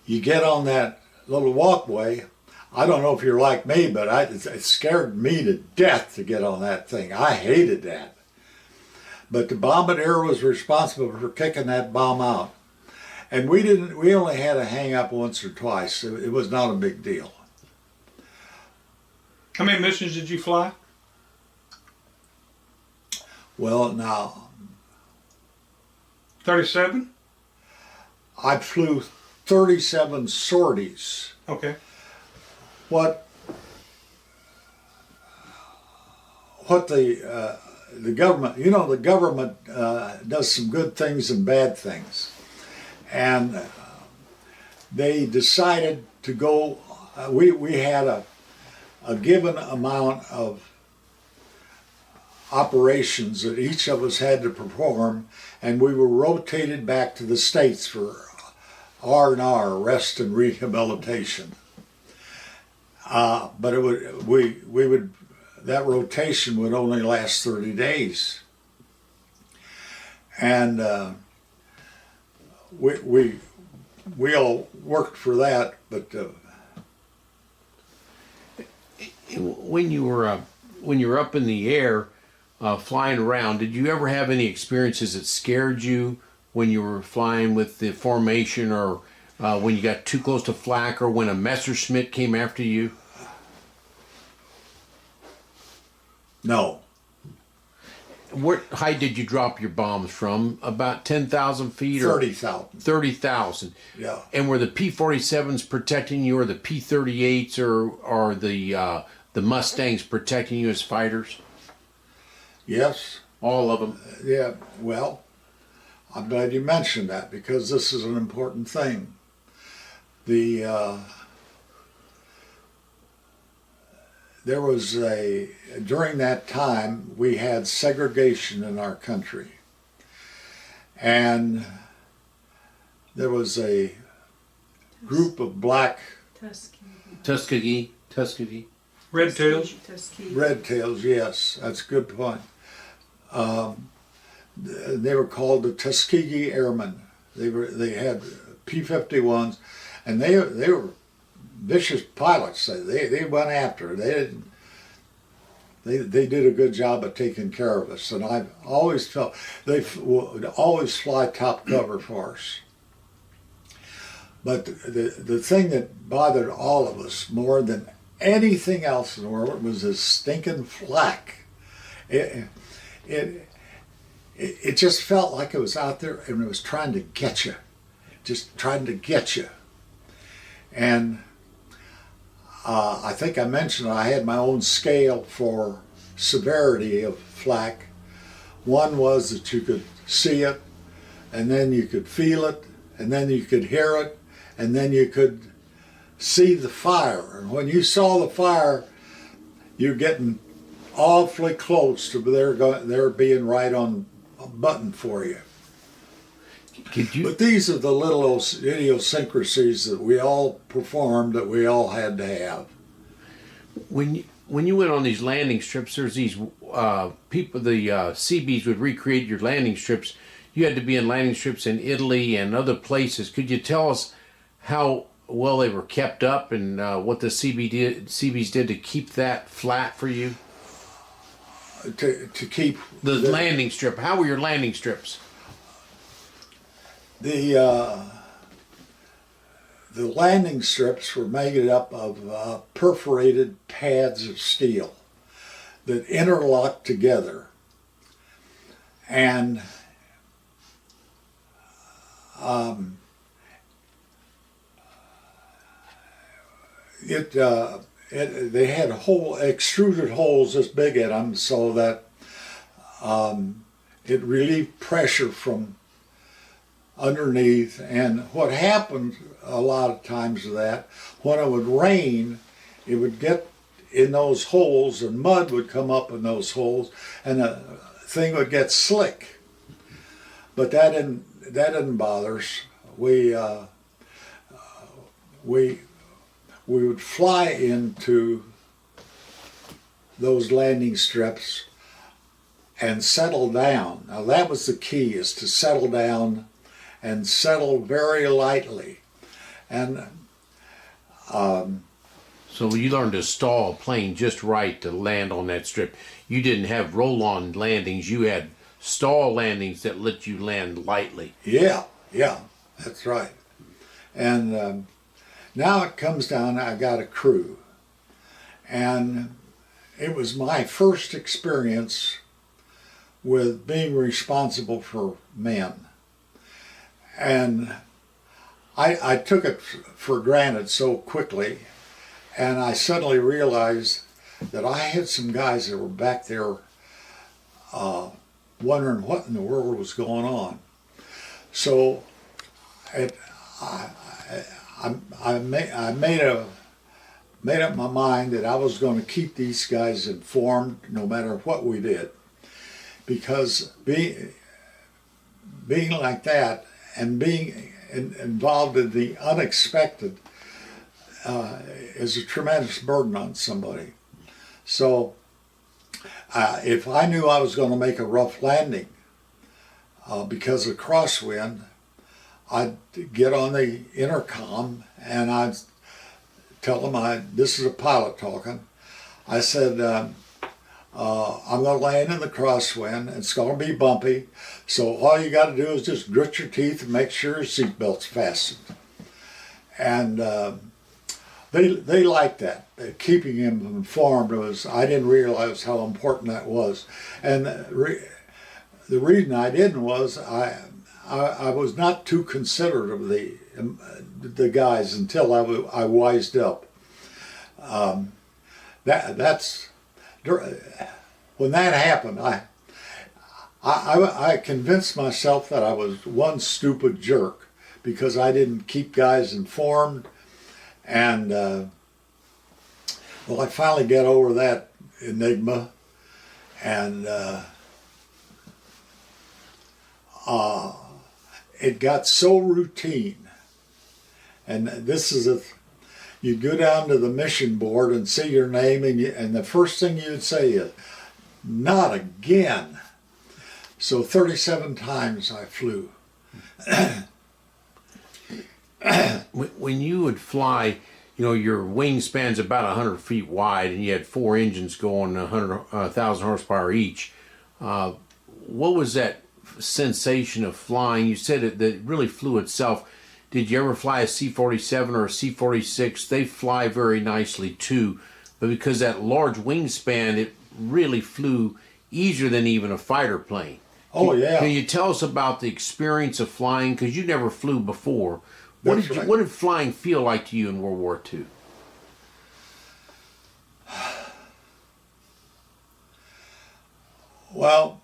you get on that little walkway, I don't know if you're like me, but it scared me to death to get on that thing. I hated that. But the bombardier was responsible for kicking that bomb out. And we only had to hang up once or twice. It was not a big deal. How many missions did you fly? Well, now, 37? I flew 37 sorties. Okay. What the government, the government does some good things and bad things. And they decided to go, we had a given amount of operations that each of us had to perform, and we were rotated back to the States for R&R, rest and rehabilitation. But that rotation would only last 30 days. And we all worked for that, but when you were up in the air flying around, did you ever have any experiences that scared you when you were flying with the formation, or when you got too close to flak, or when a Messerschmitt came after you? no. What height did you drop your bombs from? About 10,000 feet? 30,000. 30,000. Yeah. And were the P-47s protecting you, or the P-38s, or the Mustangs protecting you as fighters? Yes. All of them? Yeah, well, I'm glad you mentioned that, because this is an important thing. There was during that time, we had segregation in our country. And there was a group of black Tuskegee. Red tails? red tails, yes, that's a good point. They were called the Tuskegee Airmen. They had P-51s, and they were vicious pilots. They went after. they did a good job of taking care of us, and I've always felt they would always fly top cover for us. But the thing that bothered all of us more than anything else in the world was this stinking flak. It just felt like it was out there and it was trying to get you, just trying to get you. And I think I mentioned I had my own scale for severity of flak. One was that you could see it, and then you could feel it, and then you could hear it, and then you could see the fire. And when you saw the fire, you're getting awfully close to there being right on a button for you. But these are the little idiosyncrasies that we all performed, that we all had to have. When you went on these landing strips, there's these people, the CBs would recreate your landing strips. You had to be in landing strips in Italy and other places. Could you tell us how well they were kept up and what the CBs did to keep that flat for you? To keep the landing strip. How were your landing strips? The landing strips were made up of perforated pads of steel that interlocked together, and they had extruded holes this big in them so that it relieved pressure from underneath. And what happened a lot of times with that, when it would rain, it would get in those holes and mud would come up in those holes and the thing would get slick. But that didn't bother us. We would fly into those landing strips and settle down. Now that was the key, is to settle down and settle very lightly. And so you learned to stall a plane just right to land on that strip. You didn't have roll-on landings. You had stall landings that let you land lightly. Yeah, that's right. And now it comes down, I got a crew. And it was my first experience with being responsible for men. And I took it for granted so quickly, and I suddenly realized that I had some guys that were back there wondering what in the world was going on. So I made up my mind that I was going to keep these guys informed no matter what we did, because being like that and being involved in the unexpected is a tremendous burden on somebody. So if I knew I was going to make a rough landing because of crosswind, I'd get on the intercom and I'd tell them, this is a pilot talking. I said, I'm going to land in the crosswind. It's going to be bumpy. So all you got to do is just grit your teeth and make sure your seatbelt's fastened. And they liked that. Keeping him informed I didn't realize how important that was. And the reason I didn't was I was not too considerate of the guys until I wised up. That's when that happened. I convinced myself that I was one stupid jerk because I didn't keep guys informed, and I finally got over that enigma, and it got so routine. And this is you'd go down to the mission board and see your name, and the first thing you'd say is, "Not again." So 37 times I flew. When you would fly, you know, your wingspan's about 100 feet wide, and you had 4 engines going 1,000 horsepower each. What was that sensation of flying? You said that it really flew itself. Did you ever fly a C-47 or a C-46? They fly very nicely too, but because that large wingspan, it really flew easier than even a fighter plane. Oh, yeah. Can you tell us about the experience of flying? Because you never flew before. That's right. What did flying feel like to you in World War II? Well,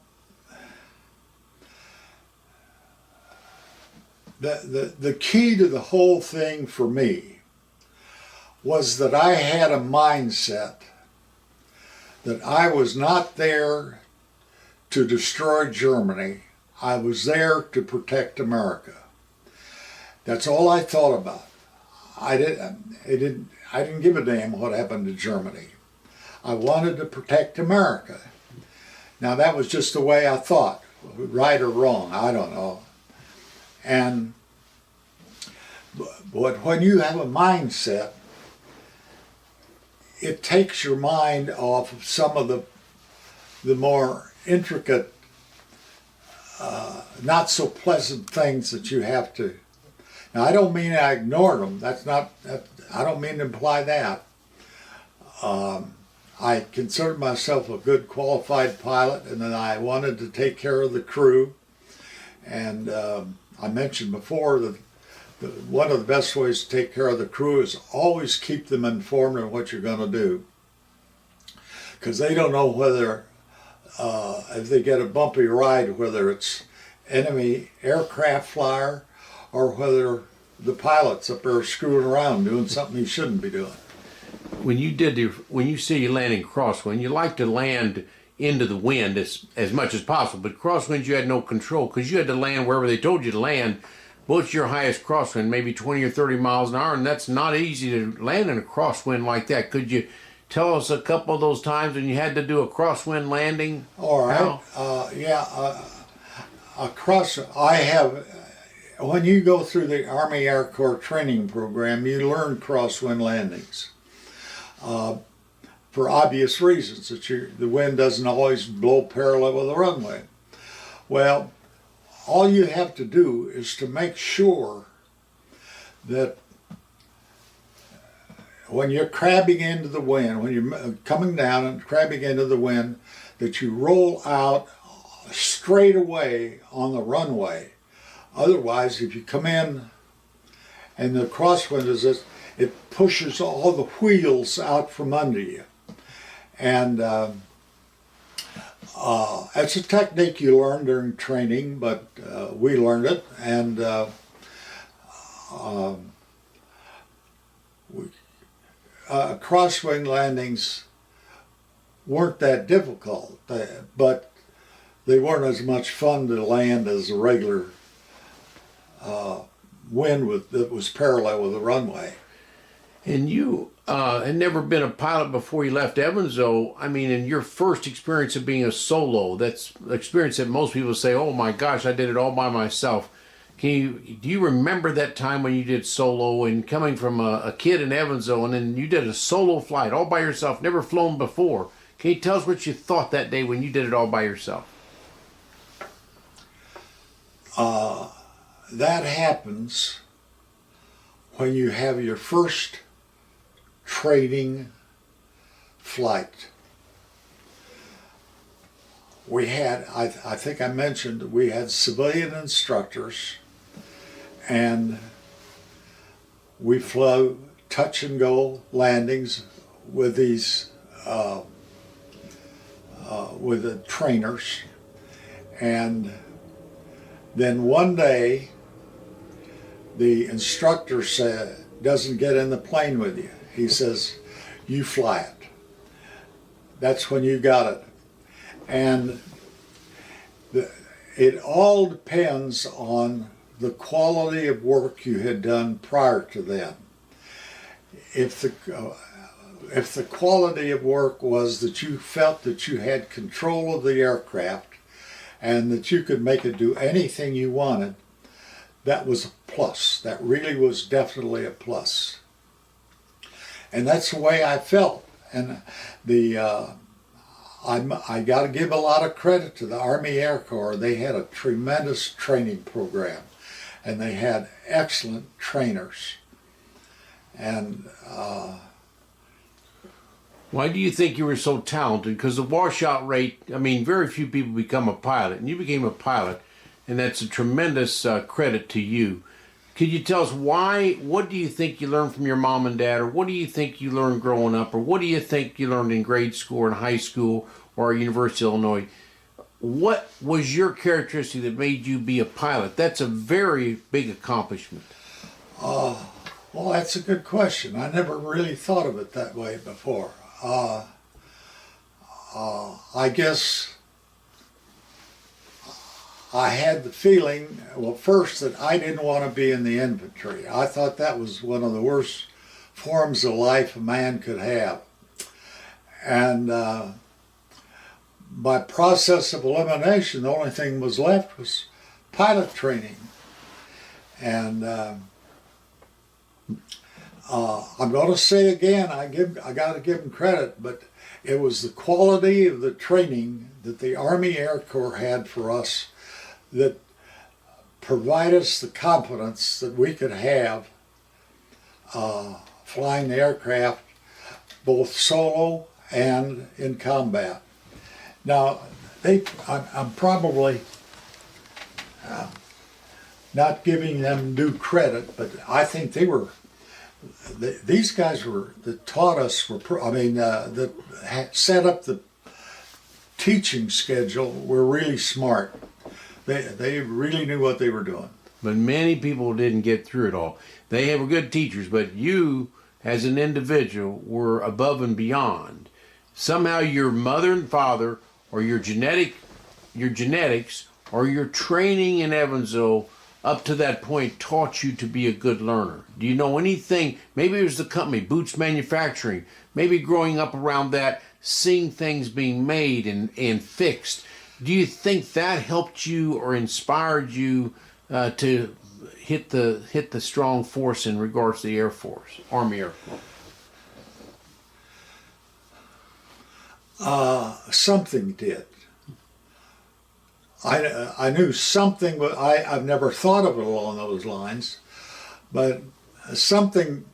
the key to the whole thing for me was that I had a mindset that I was not there to destroy Germany. I was there to protect America. That's all I thought about. I didn't give a damn what happened to Germany. I wanted to protect America. Now that was just the way I thought, right or wrong, I don't know. But when you have a mindset, it takes your mind off of some of the more intricate, not so pleasant things that you have to. Now I don't mean I ignored them. I don't mean to imply that. I considered myself a good qualified pilot, and then I wanted to take care of the crew. And I mentioned before that one of the best ways to take care of the crew is always keep them informed of what you're going to do. Because they don't know whether, if they get a bumpy ride, whether it's enemy aircraft flyer or whether the pilot's up there screwing around doing something he shouldn't be doing. When you say you land in crosswind, you like to land into the wind as much as possible. But crosswinds, you had no control because you had to land wherever they told you to land. What's your highest crosswind? Maybe 20 or 30 miles an hour, and that's not easy to land in a crosswind like that. Could you tell us a couple of those times when you had to do a crosswind landing? All right. When you go through the Army Air Corps training program, you learn crosswind landings. For obvious reasons, that the wind doesn't always blow parallel with the runway. Well, all you have to do is to make sure that when you're crabbing into the wind, when you're coming down and crabbing into the wind, that you roll out straight away on the runway. Otherwise, if you come in and the crosswind is this, it pushes all the wheels out from under you. And it's a technique you learn during training, but we learned it, and crosswind landings weren't that difficult, but they weren't as much fun to land as a regular wind that was parallel with the runway. And you had never been a pilot before you left Evansville. I mean, in your first experience of being a solo, that's an experience that most people say, oh my gosh, I did it all by myself. Do you remember that time when you did solo and coming from a kid in Evansville and then you did a solo flight all by yourself, never flown before? Can you tell us what you thought that day when you did it all by yourself? That happens when you have your first training flight. We had, I think I mentioned, we had civilian instructors, and we flew touch and go landings with these with the trainers. And then one day the instructor doesn't get in the plane with you. He says, you fly it. That's when you got it. And it all depends on the quality of work you had done prior to then. If the quality of work was that you felt that you had control of the aircraft and that you could make it do anything you wanted, that was a plus. That really was definitely a plus. And that's the way I felt. And I got to give a lot of credit to the Army Air Corps. They had a tremendous training program, and they had excellent trainers. And why do you think you were so talented? Because the washout rate, I mean, very few people become a pilot, and you became a pilot, and that's a tremendous credit to you. Could you tell us why? What do you think you learned from your mom and dad, or what do you think you learned growing up, or what do you think you learned in grade school or in high school or University of Illinois? What was your characteristic that made you be a pilot? That's a very big accomplishment. well, that's a good question. I never really thought of it that way before. I guess I had the feeling, well, first, that I didn't want to be in the infantry. I thought that was one of the worst forms of life a man could have. And by process of elimination, the only thing was left was pilot training. And I'm going to say again, I got to give them credit, but it was the quality of the training that the Army Air Corps had for us that provided us the confidence that we could have flying the aircraft both solo and in combat. Now, I'm probably not giving them due credit, but I think these guys that taught us that set up the teaching schedule were really smart. They really knew what they were doing. But many people didn't get through it all. They were good teachers, but you, as an individual, were above and beyond. Somehow your mother and father, or your genetics, or your training in Evansville up to that point taught you to be a good learner. Do you know anything? Maybe it was the company, Bootz Manufacturing. Maybe growing up around that, seeing things being made and fixed. Do you think that helped you or inspired you to hit the strong force in regards to the Air Force, Army Air Force? Something did. I knew something, but I've never thought of it along those lines. But something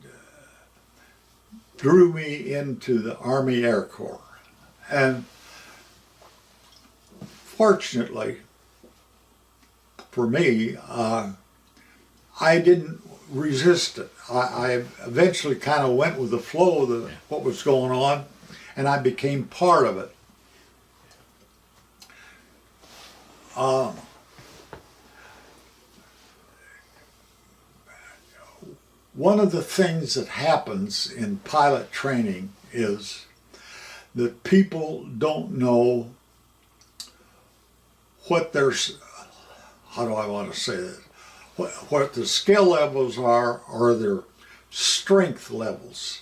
drew me into the Army Air Corps. And fortunately for me, I didn't resist it. I eventually kind of went with the flow of what was going on, and I became part of it. One of the things that happens in pilot training is that people don't know what how do I want to say that? What the skill levels are, or their strength levels.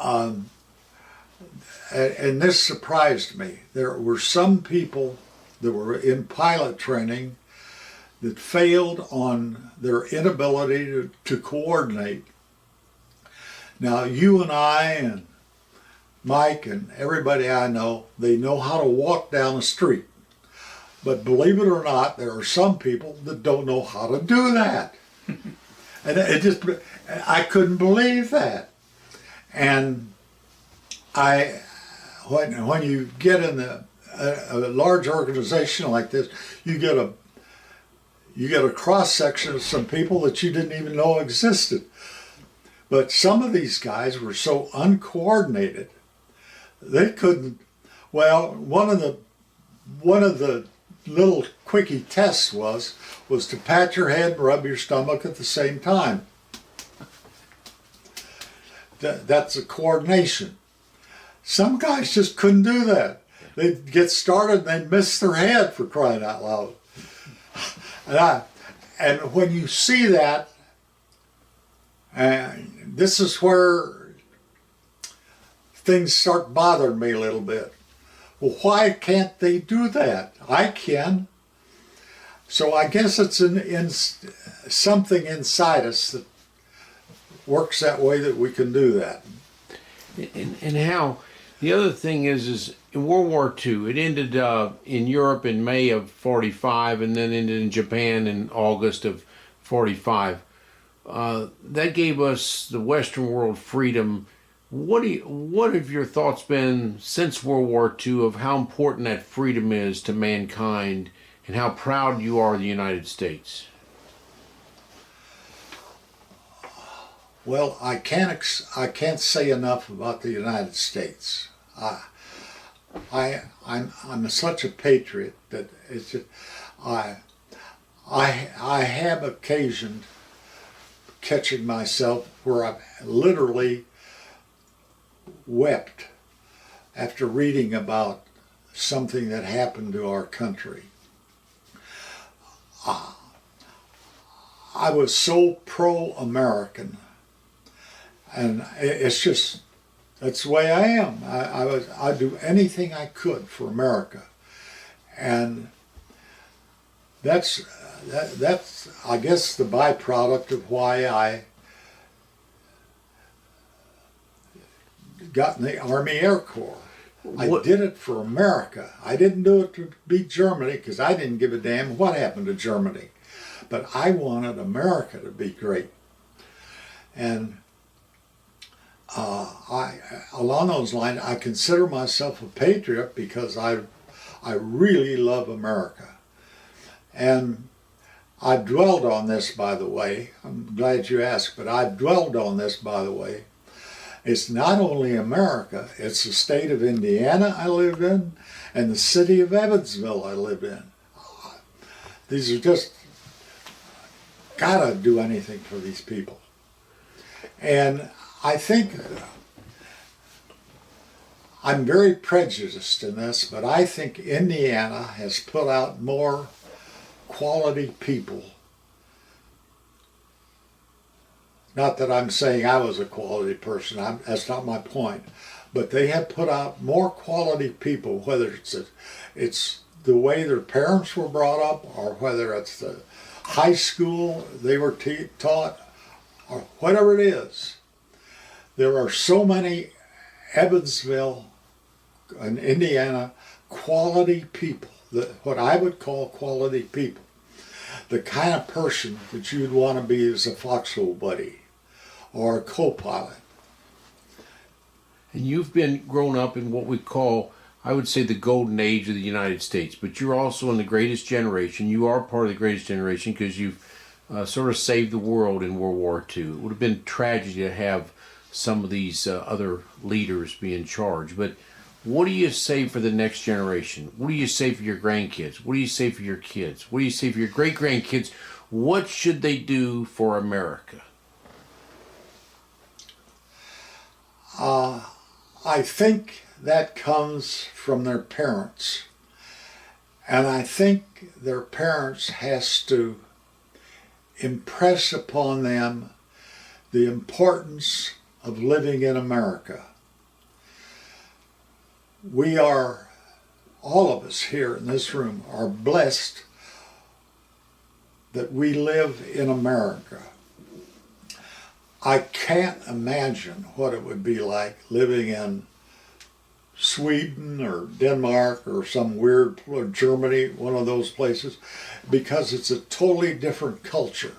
And this surprised me. There were some people that were in pilot training that failed on their inability to coordinate. Now, you and I and Mike and everybody I know, they know how to walk down the street. But believe it or not, there are some people that don't know how to do that. And I couldn't believe that. And when you get in a large organization like this, you get a cross section of some people that you didn't even know existed. But some of these guys were so uncoordinated, they couldn't. Well, one of the little quickie tests was to pat your head and rub your stomach at the same time. That's a coordination. Some guys just couldn't do that. They'd get started and they'd miss their head, for crying out loud. And when you see that, and this is where things start bothering me a little bit. Well, why can't they do that? I can. So I guess it's in something inside us that works that way that we can do that. And how the other thing is in World War II, it ended in Europe in May of 45 and then ended in Japan in August of 45. That gave us the Western world freedom. What have your thoughts been since World War II of how important that freedom is to mankind and how proud you are of the United States? Well, I can't say enough about the United States. I'm such a patriot that it's just, I have occasioned catching myself where I've literally wept after reading about something that happened to our country. I was so pro-American, and it's just, that's the way I am. I'd do anything I could for America, and that's I guess the byproduct of why I got in the Army Air Corps. I did it for America. I didn't do it to beat Germany because I didn't give a damn what happened to Germany. But I wanted America to be great. And along those lines, I consider myself a patriot because I really love America. And I've dwelled on this, by the way. I'm glad you asked, but I've dwelled on this, by the way. It's not only America, it's the state of Indiana I lived in and the city of Evansville I lived in. These are just, gotta do anything for these people. And I think, I'm very prejudiced in this, but I think Indiana has put out more quality people. Not that I'm saying I was a quality person, that's not my point. But they have put out more quality people, whether it's the way their parents were brought up, or whether it's the high school they were taught, or whatever it is. There are so many Evansville and Indiana quality people, what I would call quality people. The kind of person that you'd want to be as a foxhole buddy or a co-pilot. And you've been grown up in what we call, I would say, the golden age of the United States, but you're also in the greatest generation. You are part of the greatest generation because you've sort of saved the world in World War II. It would have been tragedy to have some of these other leaders be in charge, but what do you say for the next generation? What do you say for your grandkids? What do you say for your kids? What do you say for your great-grandkids? What should they do for America? I think that comes from their parents. And I think their parents has to impress upon them the importance of living in America. We are, all of us here in this room, are blessed that we live in America. I can't imagine what it would be like living in Sweden or Denmark or some weird, or Germany, one of those places, because it's a totally different culture.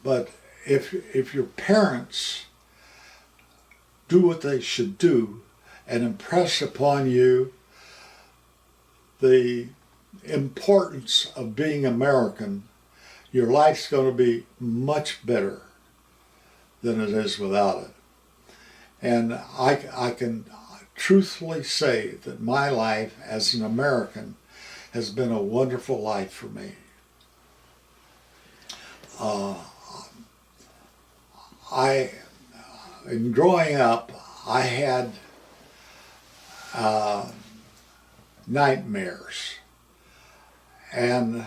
But if your parents do what they should do and impress upon you the importance of being American, your life's going to be much better than it is without it. And I can truthfully say that my life as an American has been a wonderful life for me. In growing up, I had nightmares, and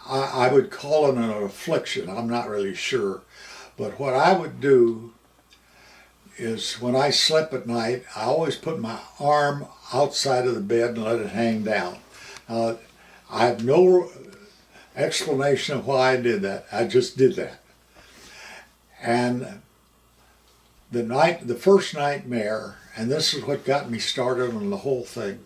I would call it an affliction. I'm not really sure, but what I would do is when I slept at night, I always put my arm outside of the bed and let it hang down. I have no explanation of why I did that. I just did that. And the first nightmare, and this is what got me started on the whole thing,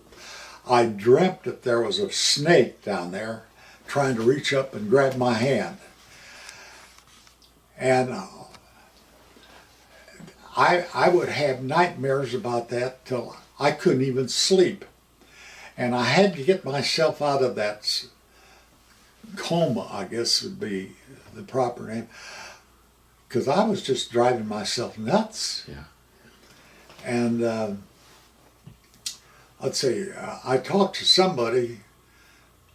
I dreamt that there was a snake down there trying to reach up and grab my hand. And I would have nightmares about that till I couldn't even sleep. And I had to get myself out of that coma, I guess would be the proper name, because I was just driving myself nuts. Yeah. And let's see, I talked to somebody.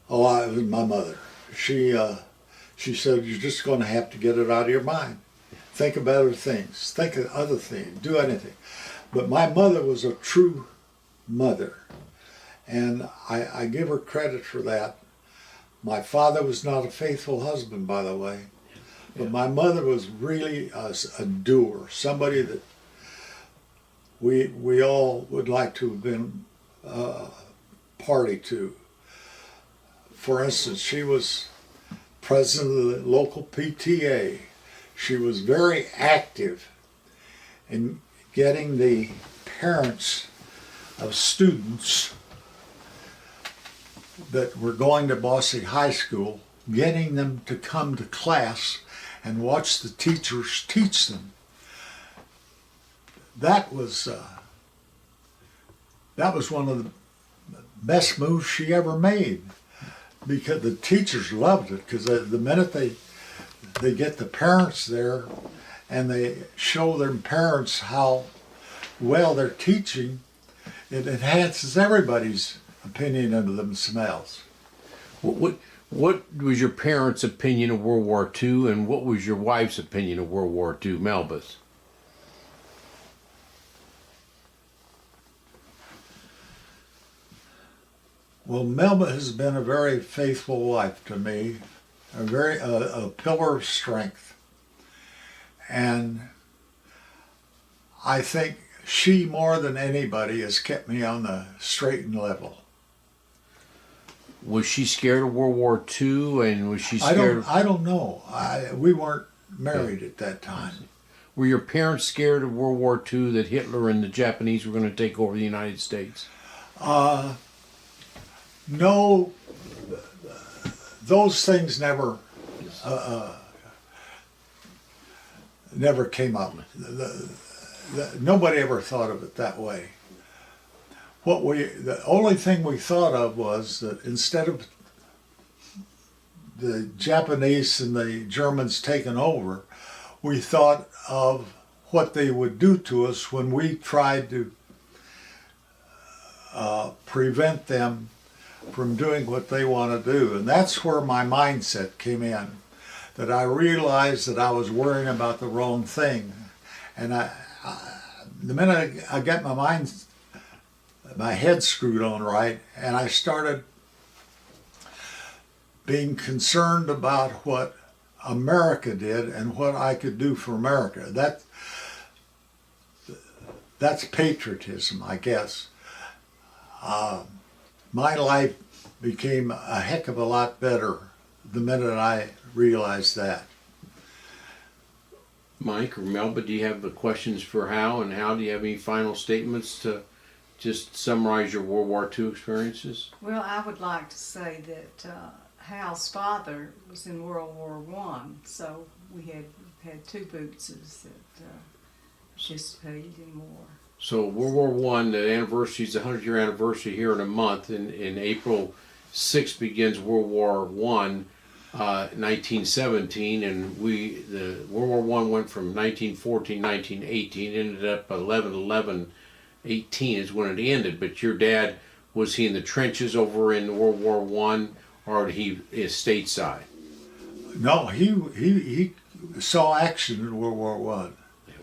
Oh, it was my mother. She said, you're just going to have to get it out of your mind. Think of other things. Think of other things. Do anything. But my mother was a true mother. And I give her credit for that. My father was not a faithful husband, by the way. But my mother was really a doer. Somebody that we all would like to have been party to. For instance, she was president of the local PTA. She was very active in getting the parents of students that were going to Bossy High School, getting them to come to class and watch the teachers teach them. That was one of the best moves she ever made, because the teachers loved it, because the minute they get the parents there and they show their parents how well they're teaching, it enhances everybody's opinion of themselves. What was your parents' opinion of World War II, and what was your wife's opinion of World War II, Melbus? Well, Melba has been a very faithful wife to me, a pillar of strength. And I think she, more than anybody, has kept me on the straight and level. Was she scared of World War II, and was she scared? I don't know. We weren't married at that time. Were your parents scared of World War II, that Hitler and the Japanese were going to take over the United States? No, those things never came up. Nobody ever thought of it that way. The only thing we thought of was that instead of the Japanese and the Germans taking over, we thought of what they would do to us when we tried to prevent them from doing what they want to do. And that's where my mindset came in, that I realized that I was worrying about the wrong thing. And the minute I got my head screwed on right, and I started being concerned about what America did and what I could do for America. That's patriotism, I guess. My life became a heck of a lot better the minute I realized that. Mike or Melba, do you have the questions for Hal? And Hal, do you have any final statements to just summarize your World War II experiences? Well, I would like to say that Hal's father was in World War I, so we had two Bootses that participated in war. So World War I, the anniversary is the 100-year anniversary here in a month. In April 6th begins World War I, 1917, and the World War I went from 1914, 1918, ended up 11/11/18 is when it ended. But your dad, was he in the trenches over in World War I, or did he is stateside? No, he saw action in World War I.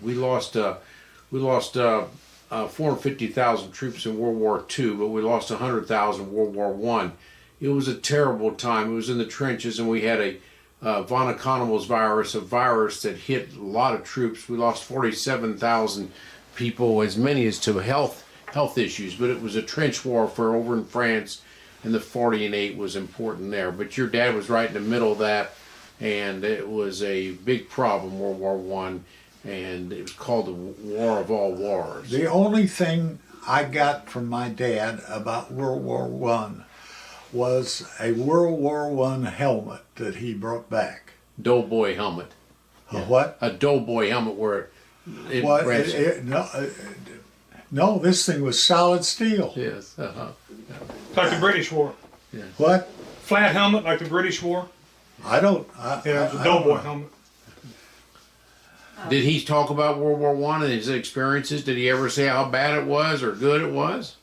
We lost 450,000 troops in World War II, but we lost 100,000 in World War I. It was a terrible time. It was in the trenches, and we had a von Economos virus, a virus that hit a lot of troops. We lost 47,000 people, as many as to health issues, but it was a trench warfare over in France, and the 40 and 8 was important there. But your dad was right in the middle of that, and it was a big problem, World War One, and it was called the War of All Wars. The only thing I got from my dad about World War One was a World War One helmet that he brought back. Doughboy helmet. A what? A doughboy helmet where it What? branches. No, this thing was solid steel. Yes. Like the British wore. What? Flat helmet like the British wore. I don't. Yeah, it was a I don't doughboy know. helmet. Did he talk about World War One and his experiences? Did he ever say how bad it was or good it was?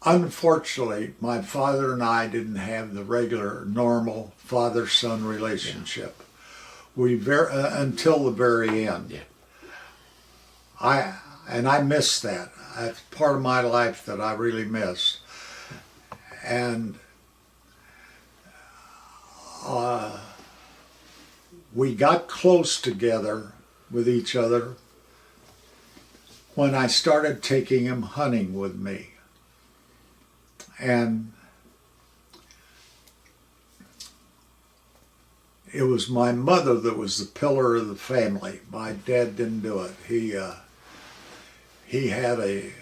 Unfortunately, my father and I didn't have the regular, normal father-son relationship. We until the very end. Yeah. I miss that. That's part of my life that I really miss. And we got close together with each other when I started taking him hunting with me. And it was my mother that was the pillar of the family. My dad didn't do it. He had a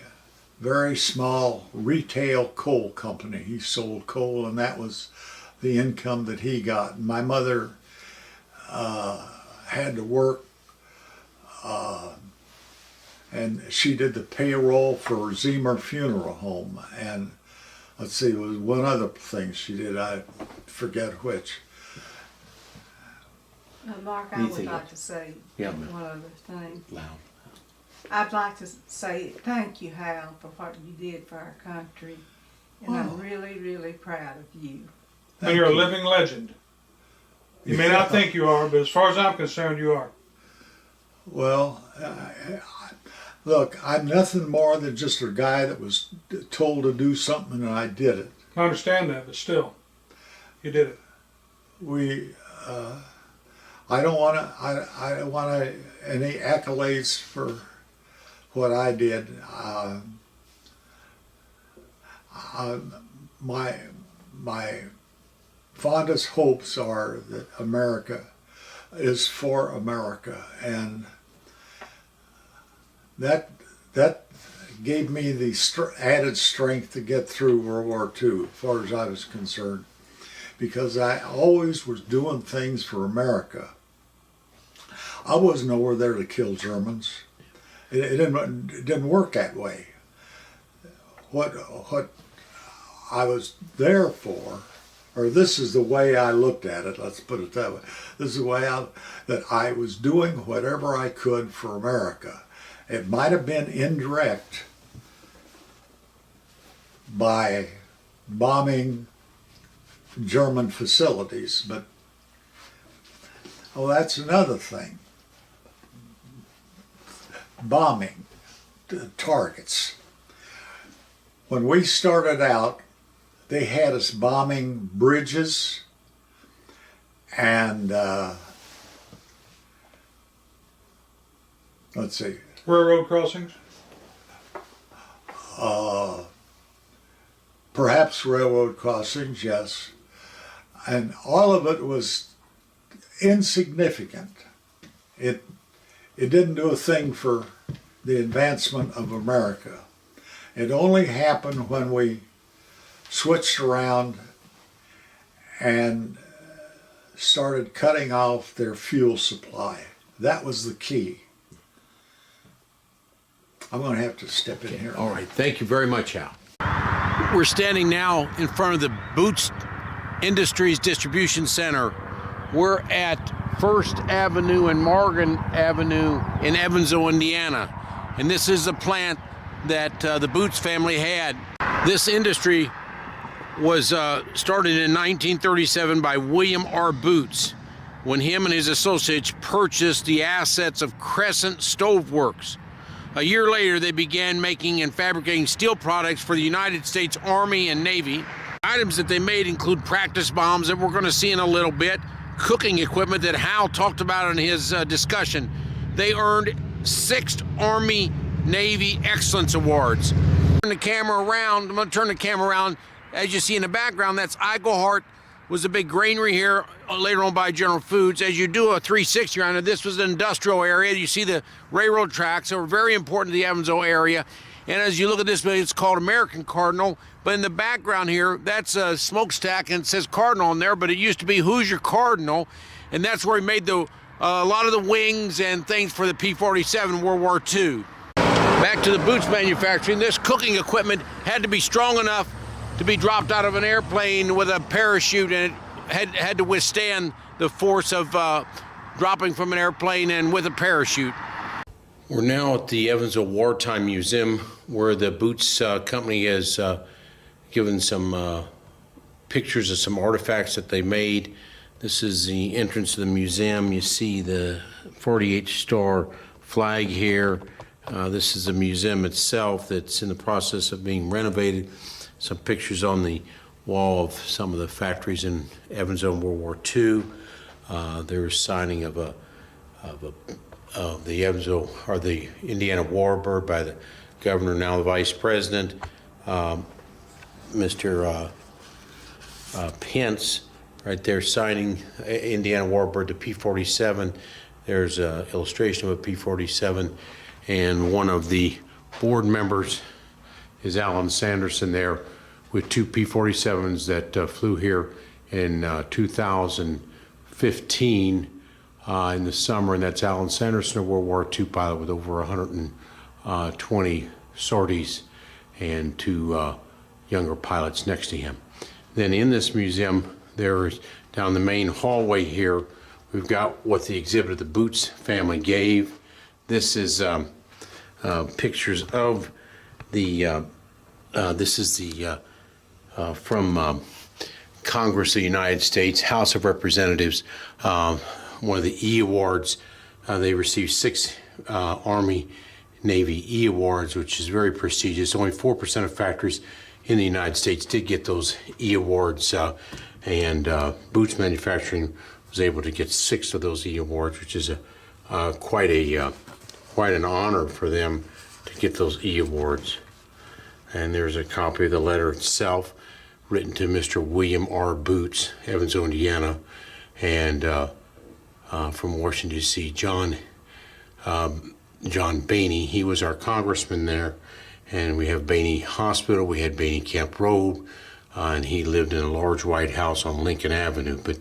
very small retail coal company. He sold coal, and that was the income that he got. And my mother had to work, and she did the payroll for Zemer Funeral Home. And let's see, there was one other thing she did. I forget which. Mark, I You would think like to say Yeah, ma'am. one other thing. Loud. I'd like to say thank you, Hal, for what you did for our country. And I'm really, really proud of you. And you're a living legend. You may not think you are, but as far as I'm concerned, you are. Well, look, I'm nothing more than just a guy that was told to do something and I did it. I understand that, but still, you did it. I don't want to. I don't want any accolades for what I did. My fondest hopes are that America is for America, and that gave me the added strength to get through World War II, as far as I was concerned, because I always was doing things for America. I wasn't over there to kill Germans. It didn't work that way. What I was there for, or this is the way I looked at it, let's put it that way. This is the way that I was doing whatever I could for America. It might have been indirect by bombing German facilities, but that's another thing. Bombing targets. When we started out, they had us bombing bridges and let's see, Railroad crossings? perhaps railroad crossings, yes. And all of it was insignificant. It didn't do a thing for the advancement of America. It only happened when we switched around and started cutting off their fuel supply. That was the key. I'm going to have to step in here. All right. Thank you very much, Hal. We're standing now in front of the Bootz Industries Distribution Center. We're at First Avenue and Morgan Avenue in Evansville, Indiana. And this is the plant that the Bootz family had. This industry was started in 1937 by William R. Bootz when him and his associates purchased the assets of Crescent Stove Works. A year later, they began making and fabricating steel products for the United States Army and Navy. Items that they made include practice bombs that we're going to see in a little bit, cooking equipment that Hal talked about in his discussion. They earned 6 Army Navy Excellence Awards. Turn the camera around. I'm going to turn the camera around as you see in the background, that's Eichelhart, was a big granary here, later on by General Foods. As you do a 360 around it, this was an industrial area. You see the railroad tracks that were very important to the Evansville area. And as you look at this, it's called American Cardinal. But in the background here, that's a smokestack, and it says Cardinal on there, but it used to be Hoosier Cardinal. And that's where he made a lot of the wings and things for the P-47 in World War II. Back to the Bootz Manufacturing, this cooking equipment had to be strong enough to be dropped out of an airplane with a parachute, and it had to withstand the force of dropping from an airplane and with a parachute. We're now at the Evansville Wartime Museum, where the Bootz company has given some pictures of some artifacts that they made. This is the entrance to the museum. You see the 48-star flag here. This is the museum itself that's in the process of being renovated. Some pictures on the wall of some of the factories in Evansville in World War II. There's signing of the Evansville, or the Indiana Warbird, by the governor, now the vice president, Mr. Pence, right there signing Indiana Warbird, the P-47. There's an illustration of a P-47, and one of the board members is Alan Sanderson there, with two P-47s that flew here in 2015 in the summer, and that's Alan Sanderson, a World War II pilot with over 120 sorties, and two younger pilots next to him. Then in this museum, there's down the main hallway here, we've got what the exhibit of the Bootz family gave. This is pictures of the, this is the from Congress of the United States, House of Representatives, one of the E Awards. They received 6 Army, Navy E Awards, which is very prestigious. Only 4% of factories in the United States did get those E Awards, and Bootz Manufacturing was able to get 6 of those E Awards, which is quite an honor for them to get those E Awards. And there's a copy of the letter itself, written to Mr. William R. Bootz, Evansville, Indiana, and from Washington, D.C., John Boehne. He was our congressman there, and we have Boehne Hospital, we had Boehne Camp Road, and he lived in a large white house on Lincoln Avenue, but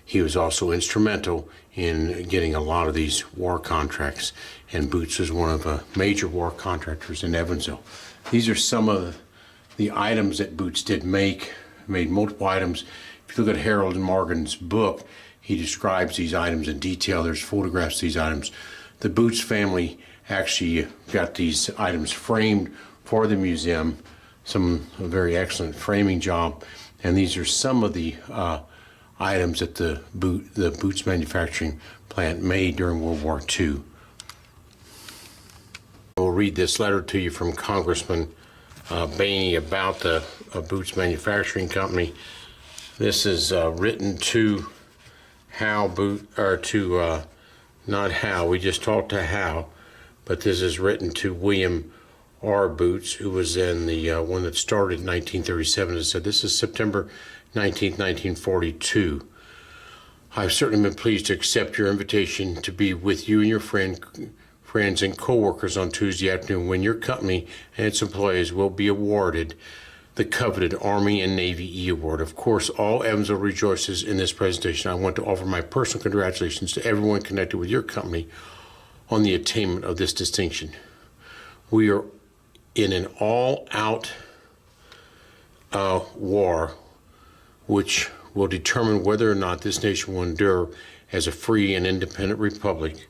he was also instrumental in getting a lot of these war contracts, and Bootz was one of the major war contractors in Evansville. These are some of the items that Bootz did made multiple items. If you look at Harold and Morgan's book, he describes these items in detail. There's photographs of these items. The Bootz family actually got these items framed for the museum, a very excellent framing job, and these are some of the items that the Bootz Manufacturing plant made during World War II. I will read this letter to you from Congressman Boehne about the Bootz Manufacturing Company. This is written to Hal Bootz, or to not Hal. We just talked to Hal, but this is written to William R. Bootz, who was in the one that started in 1937. It said, "This is September 19, 1942. I've certainly been pleased to accept your invitation to be with you and your friends and co-workers on Tuesday afternoon, when your company and its employees will be awarded the coveted Army and Navy E Award. Of course, all Evansville rejoices in this presentation. I want to offer my personal congratulations to everyone connected with your company on the attainment of this distinction. We are in an all-out war which will determine whether or not this nation will endure as a free and independent republic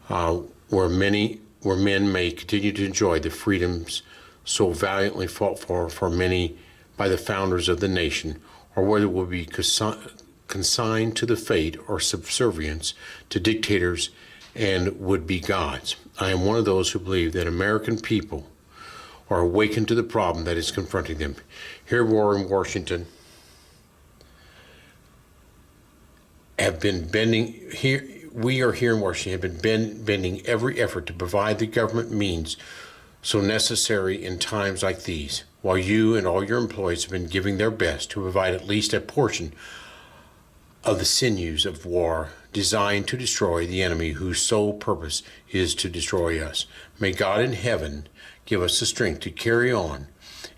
where men may continue to enjoy the freedoms so valiantly fought for many by the founders of the nation, or whether it will be consigned to the fate or subservience to dictators and would-be gods. I am one of those who believe that American people are awakened to the problem that is confronting them. Here we are in Washington, we are here in Washington, have been bending every effort to provide the government means so necessary in times like these. while you and all your employees have been giving their best to provide at least a portion of the sinews of war designed to destroy the enemy whose sole purpose is to destroy us. May God in heaven give us the strength to carry on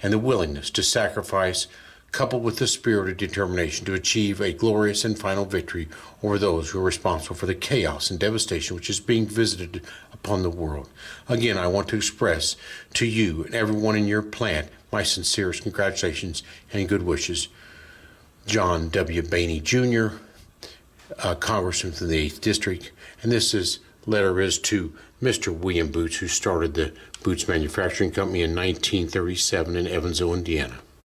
and the willingness to sacrifice, coupled with the spirit of determination to achieve a glorious and final victory over those who are responsible for the chaos and devastation which is being visited upon the world. Again, I want to express to you and everyone in your plant my sincerest congratulations and good wishes. John W. Boehne Jr., Congressman from the 8th District, and this letter is to Mr. William Bootz, who started the Bootz Manufacturing Company in 1937 in Evansville, Indiana.